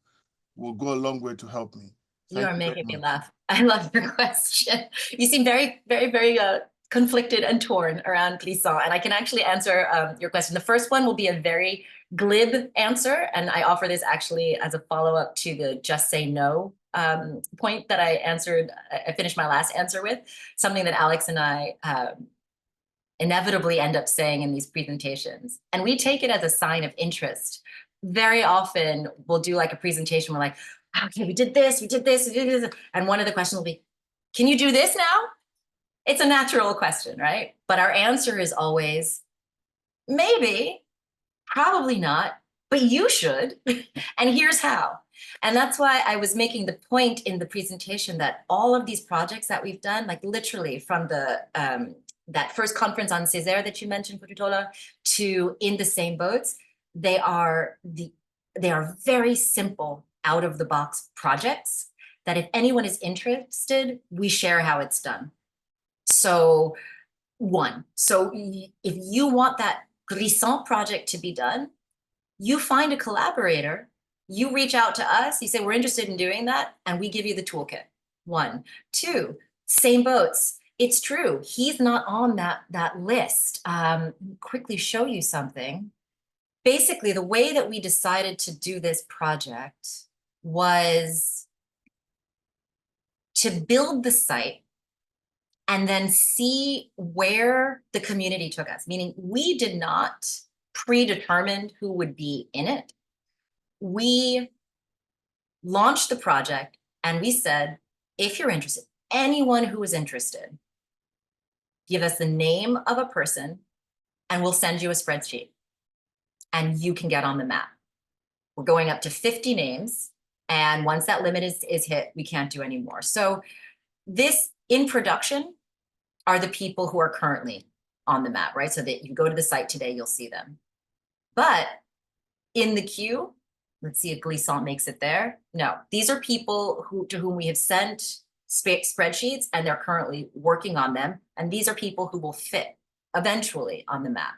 will go a long way to help me. You are making me laugh. I love your question. You seem very, very, very conflicted and torn around Glissant, and I can actually answer your question. The first one will be a very glib answer, and I offer this actually as a follow-up to the just say no point that I finished my last answer with, something that Alex and I inevitably end up saying in these presentations. And we take it as a sign of interest. Very often we'll do like a presentation, we're like, okay, we did this, we did this, we did this. And one of the questions will be, can you do this now? It's a natural question, right? But our answer is always, maybe, probably not, but you should, and here's how. And that's why I was making the point in the presentation that all of these projects that we've done, like literally from the that first conference on Césaire that you mentioned, Kodutola, to In the Same Boats, they are very simple, out-of-the-box projects that if anyone is interested, we share how it's done. So if you want that Glissant project to be done, you find a collaborator, you reach out to us, you say, we're interested in doing that, and we give you the toolkit. One. Two, same boats. It's true. He's not on that list. Quickly show you something. Basically, the way that we decided to do this project was to build the site and then see where the community took us. Meaning we did not predetermine who would be in it. We launched the project and we said, if you're interested, anyone who is interested, give us the name of a person and we'll send you a spreadsheet and you can get on the map. We're going up to 50 names. And once that limit is hit, we can't do any more. So this in production are the people who are currently on the map, right? So that you go to the site today, you'll see them. But in the queue, let's see if Glissant makes it there. No, these are people to whom we have sent spreadsheets and they're currently working on them. And these are people who will fit eventually on the map.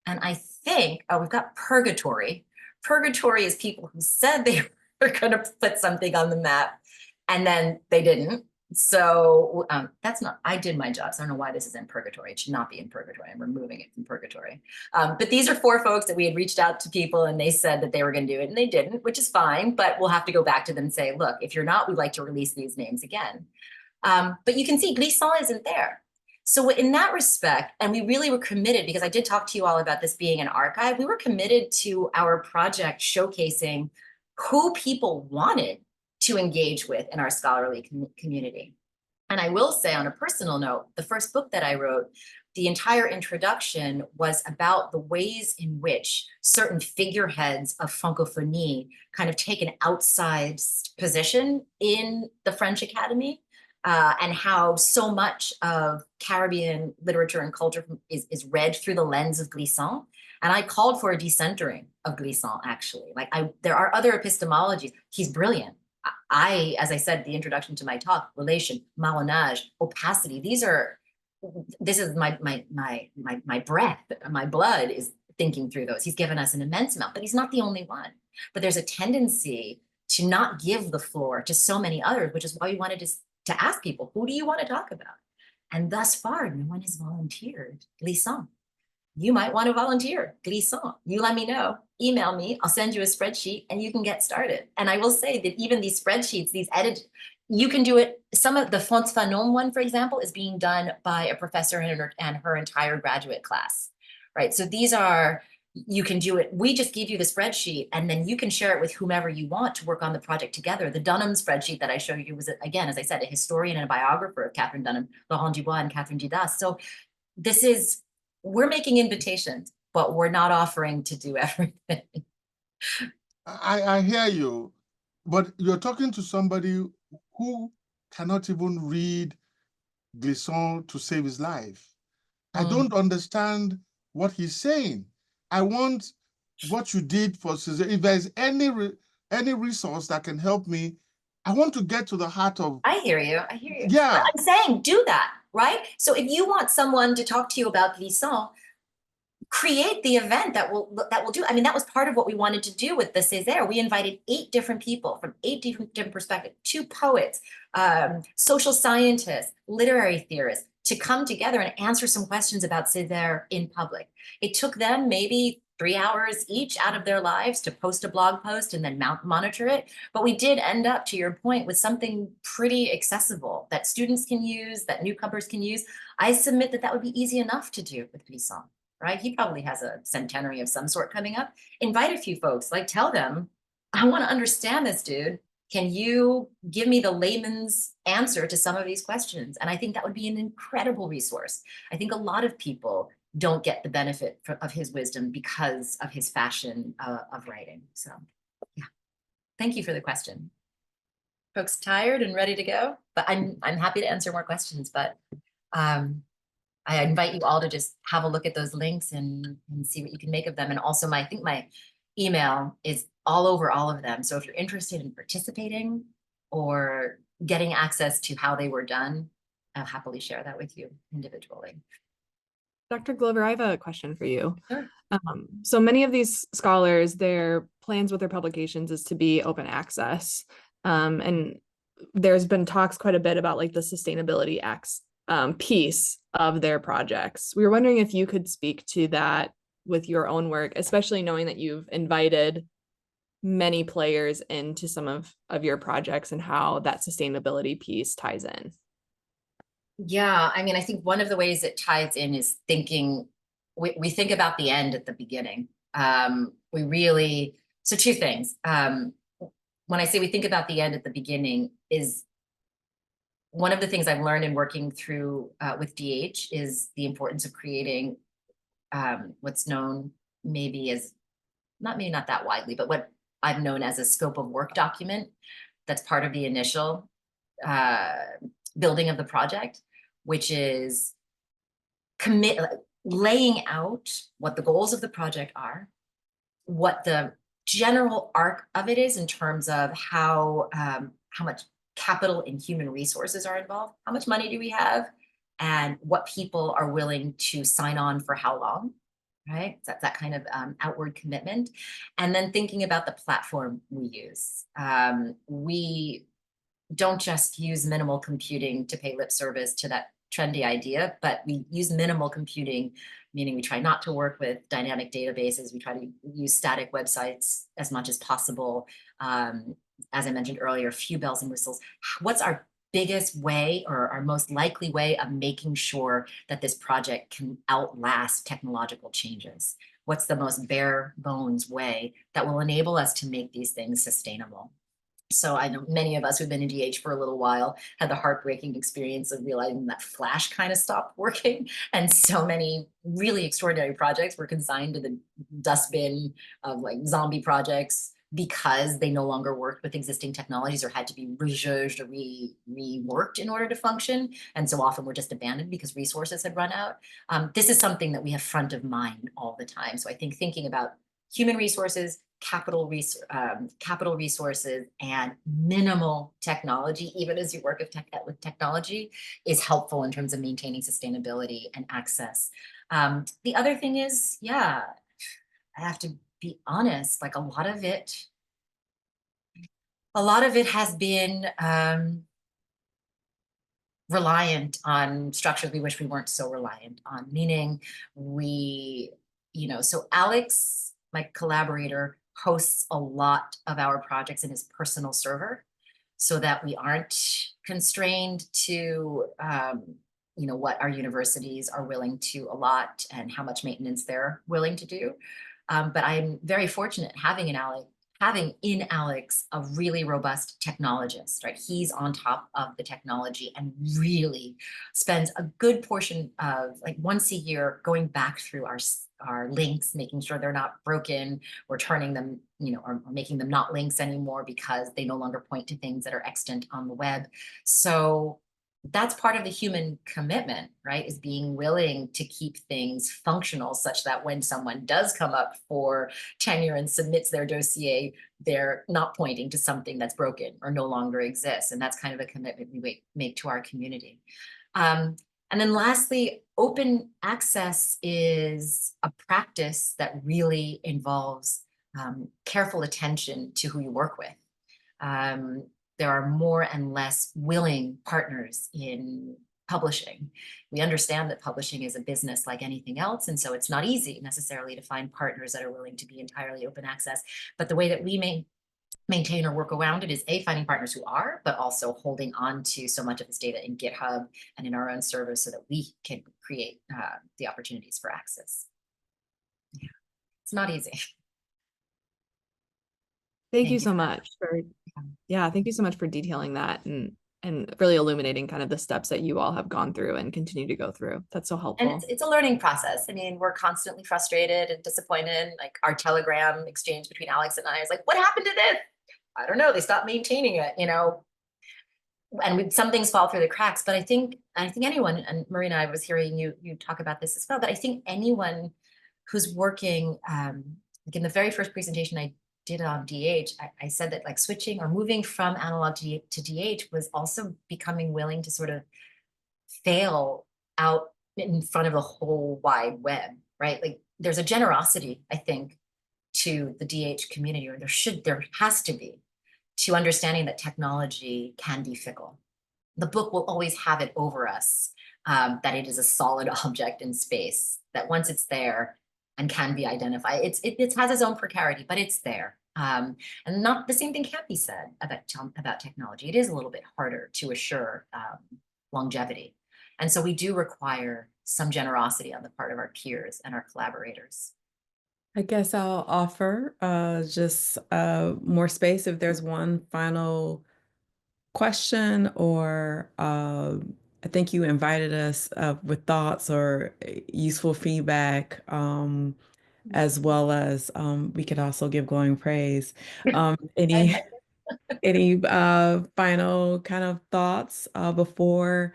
And I think, oh, we've got Purgatory. Purgatory is people who said they were going to put something on the map and then they didn't. So that's not, I did my job. So I don't know why this is in Purgatory. It should not be in Purgatory. I'm removing it from Purgatory. But these are 4 folks that we had reached out to people and they said that they were going to do it and they didn't, which is fine, but we'll have to go back to them and say, look, if you're not, we'd like to release these names again. But you can see Glissant isn't there. So in that respect, and we really were committed, because I did talk to you all about this being an archive, we were committed to our project showcasing who people wanted to engage with in our scholarly community. And I will say on a personal note, the first book that I wrote, the entire introduction was about the ways in which certain figureheads of Francophonie kind of take an outsized position in the French Academy, and how so much of Caribbean literature and culture is read through the lens of Glissant. And I called for a decentering of Glissant, actually. Like there are other epistemologies. He's brilliant. As I said, the introduction to my talk, relation, marronage, opacity, this is my breath, my blood is thinking through those. He's given us an immense amount, but he's not the only one. But there's a tendency to not give the floor to so many others, which is why we wanted to ask people, who do you want to talk about? And thus far, no one has volunteered. Glissant. You might want to volunteer, Glissant. You let me know, email me, I'll send you a spreadsheet and you can get started. And I will say that even these spreadsheets, these edit, you can do it. Some of the Fonts Fanon one, for example, is being done by a professor and her entire graduate class, right? So these are, you can do it. We just give you the spreadsheet and then you can share it with whomever you want to work on the project together. The Dunham spreadsheet that I showed you was, again, as I said, a historian and a biographer of Catherine Dunham, Laurent Dubois and Catherine Didas. So this is, we're making invitations, but we're not offering to do everything. I hear you, but you're talking to somebody who cannot even read Glissant to save his life. I don't understand what he's saying. I want what you did for Césaire. If there's any resource that can help me, I want to get to the heart of. I hear you. I hear you. Yeah. But I'm saying do that, right? So if you want someone to talk to you about Glissant, create the event that will do. I mean, that was part of what we wanted to do with the Césaire. We invited 8 different people from 8 different perspectives, 2 poets, social scientists, literary theorists, to come together and answer some questions about Césaire in public. It took them maybe 3 hours each out of their lives to post a blog post and then monitor it. But we did end up, to your point, with something pretty accessible that students can use, that newcomers can use. I submit that would be easy enough to do with Glissant, right? He probably has a centenary of some sort coming up. Invite a few folks, like tell them, I want to understand this, dude. Can you give me the layman's answer to some of these questions? And I think that would be an incredible resource. I think a lot of people don't get the benefit of his wisdom because of his fashion of writing. So yeah, thank you for the question. Folks tired and ready to go, but I'm happy to answer more questions, but I invite you all to just have a look at those links and see what you can make of them. And also I think my email is all over all of them. So if you're interested in participating or getting access to how they were done, I'll happily share that with you individually. Dr. Glover, I have a question for you. Sure. So many of these scholars, their plans with their publications is to be open access. And there's been talks quite a bit about like the sustainability piece of their projects. We were wondering if you could speak to that with your own work, especially knowing that you've invited many players into some of your projects and how that sustainability piece ties in. Yeah, I mean, I think one of the ways it ties in is thinking, we think about the end at the beginning. So two things. When I say we think about the end at the beginning, is one of the things I've learned in working through with DH is the importance of creating what's known maybe as, maybe not that widely, but what I've known as a scope of work document that's part of the initial building of the project, which is laying out what the goals of the project are, what the general arc of it is in terms of how much capital and human resources are involved, how much money do we have, and what people are willing to sign on for how long, right? So that's that kind of outward commitment. And then thinking about the platform we use. We don't just use minimal computing to pay lip service to that trendy idea, but we use minimal computing, meaning we try not to work with dynamic databases. We try to use static websites as much as possible. As I mentioned earlier, few bells and whistles. What's our biggest way or our most likely way of making sure that this project can outlast technological changes? What's the most bare bones way that will enable us to make these things sustainable? So I know many of us who've been in DH for a little while had the heartbreaking experience of realizing that Flash kind of stopped working. And so many really extraordinary projects were consigned to the dustbin of like zombie projects because they no longer worked with existing technologies or had to be rejugged or reworked in order to function. And so often were just abandoned because resources had run out. This is something that we have front of mind all the time. So I think thinking about human resources, capital resources, and minimal technology, even as you work with technology, is helpful in terms of maintaining sustainability and access. The other thing is, yeah, I have to be honest, like a lot of it has been reliant on structures we wish we weren't so reliant on, meaning so Alex, my collaborator, hosts a lot of our projects in his personal server so that we aren't constrained to what our universities are willing to allot and how much maintenance they're willing to do. But I'm very fortunate having in Alex a really robust technologist, right? He's on top of the technology and really spends a good portion of like once a year going back through our links, making sure they're not broken or turning them, or making them not links anymore because they no longer point to things that are extant on the web. So that's part of the human commitment, right? Is being willing to keep things functional such that when someone does come up for tenure and submits their dossier, they're not pointing to something that's broken or no longer exists. And that's kind of a commitment we make to our community. And then lastly, open access is a practice that really involves careful attention to who you work with. There are more and less willing partners in publishing. We understand that publishing is a business like anything else, and so it's not easy necessarily to find partners that are willing to be entirely open access. But the way that we maintain or work around it is finding partners who are, but also holding on to so much of this data in GitHub and in our own servers so that we can create the opportunities for access. Yeah. It's not easy. Thank you so much thank you so much for detailing that and really illuminating kind of the steps that you all have gone through and continue to go through. That's so helpful. And it's a learning process. I mean, we're constantly frustrated and disappointed. Like our Telegram exchange between Alex and I is like, what happened to this? I don't know. They stopped maintaining it, and some things fall through the cracks. But I think anyone, and Marina, I was hearing you talk about this as well, but I think anyone who's working, like in the very first presentation I did on DH, I said that like switching or moving from analog to DH was also becoming willing to sort of fail out in front of the whole wide web, right? Like there's a generosity, I think, to the DH community, or there has to be, to understanding that technology can be fickle. The book will always have it over us, that it is a solid object in space, that once it's there and can be identified, it has its own precarity, but it's there. And not the same thing can't be said about technology. It is a little bit harder to assure longevity. And so we do require some generosity on the part of our peers and our collaborators. I guess I'll offer just more space if there's one final question or I think you invited us with thoughts or useful feedback, as well as we could also give glowing praise. Any any final kind of thoughts before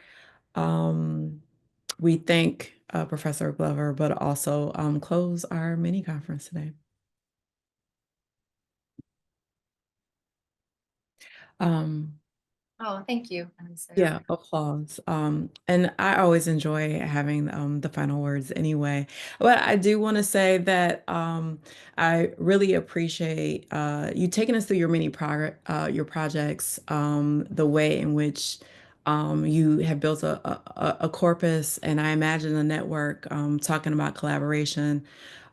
we thank Professor Glover, but also close our mini conference today? Oh, thank you. Yeah, applause. And I always enjoy having the final words anyway. But I do want to say that I really appreciate you taking us through your your projects, the way in which you have built a corpus, and I imagine a network, talking about collaboration,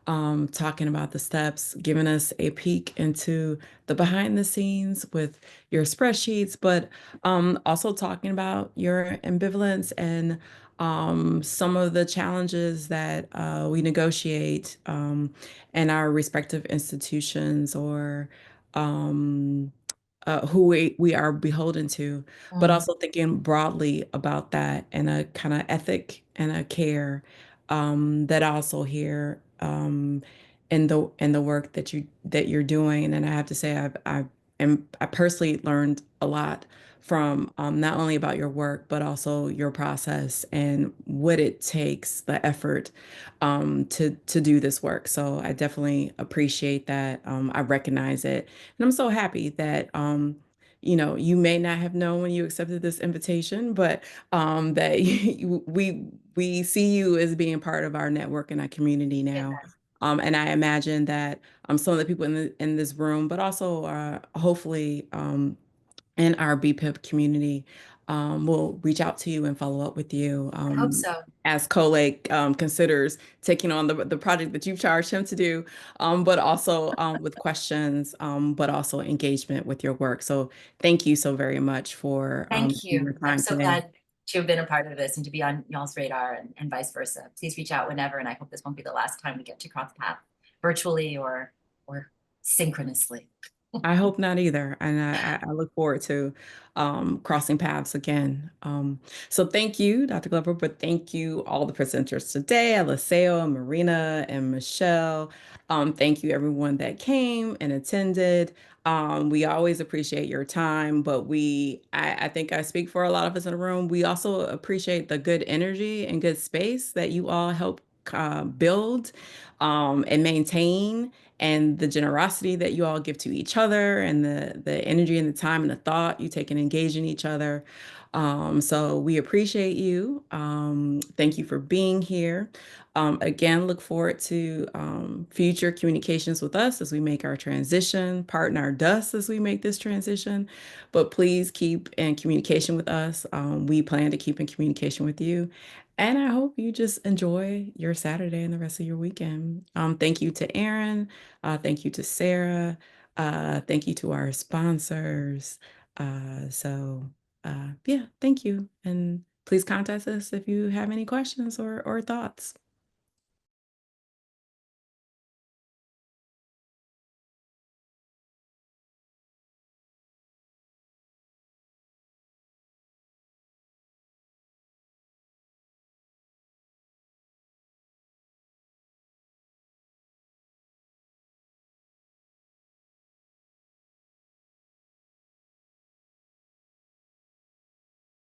talking about the steps, giving us a peek into the behind the scenes with your spreadsheets, but also talking about your ambivalence and some of the challenges that we negotiate in our respective institutions or who we are beholden to, but also thinking broadly about that and a kind of ethic and a care that I also hear in the work that you're doing. And I have to say, I personally learned a lot from not only about your work, but also your process and what it takes, the effort to do this work. So I definitely appreciate that. I recognize it. And I'm so happy that, you may not have known when you accepted this invitation, but that we see you as being part of our network and our community now. And I imagine that some of the people in this room, but also hopefully in our BPIP community will reach out to you and follow up with you I hope so. as Colake considers taking on the project that you've charged him to do, but also with questions, but also engagement with your work. So thank you so very much for Thank your you. time I'm so today. glad to have been a part of this and to be on y'all's radar and vice versa. Please reach out whenever, and I hope this won't be the last time we get to cross paths virtually or synchronously. I hope not either. And I look forward to crossing paths again. So thank you, Dr. Glover, but thank you all the presenters today, Eliseo, Marina, and Michelle. Thank you everyone that came and attended. We always appreciate your time, but I think I speak for a lot of us in the room. We also appreciate the good energy and good space that you all help build and maintain, and the generosity that you all give to each other, and the energy and the time and the thought you take in engaging each other. So we appreciate you. Thank you for being here. Again, look forward to future communications with us as we make our transition, pardon our dust as we make this transition, but please keep in communication with us. We plan to keep in communication with you. And I hope you just enjoy your Saturday and the rest of your weekend. Thank you to Aaron. Thank you to Sarah. Thank you to our sponsors. Yeah, thank you. And please contact us if you have any questions or thoughts.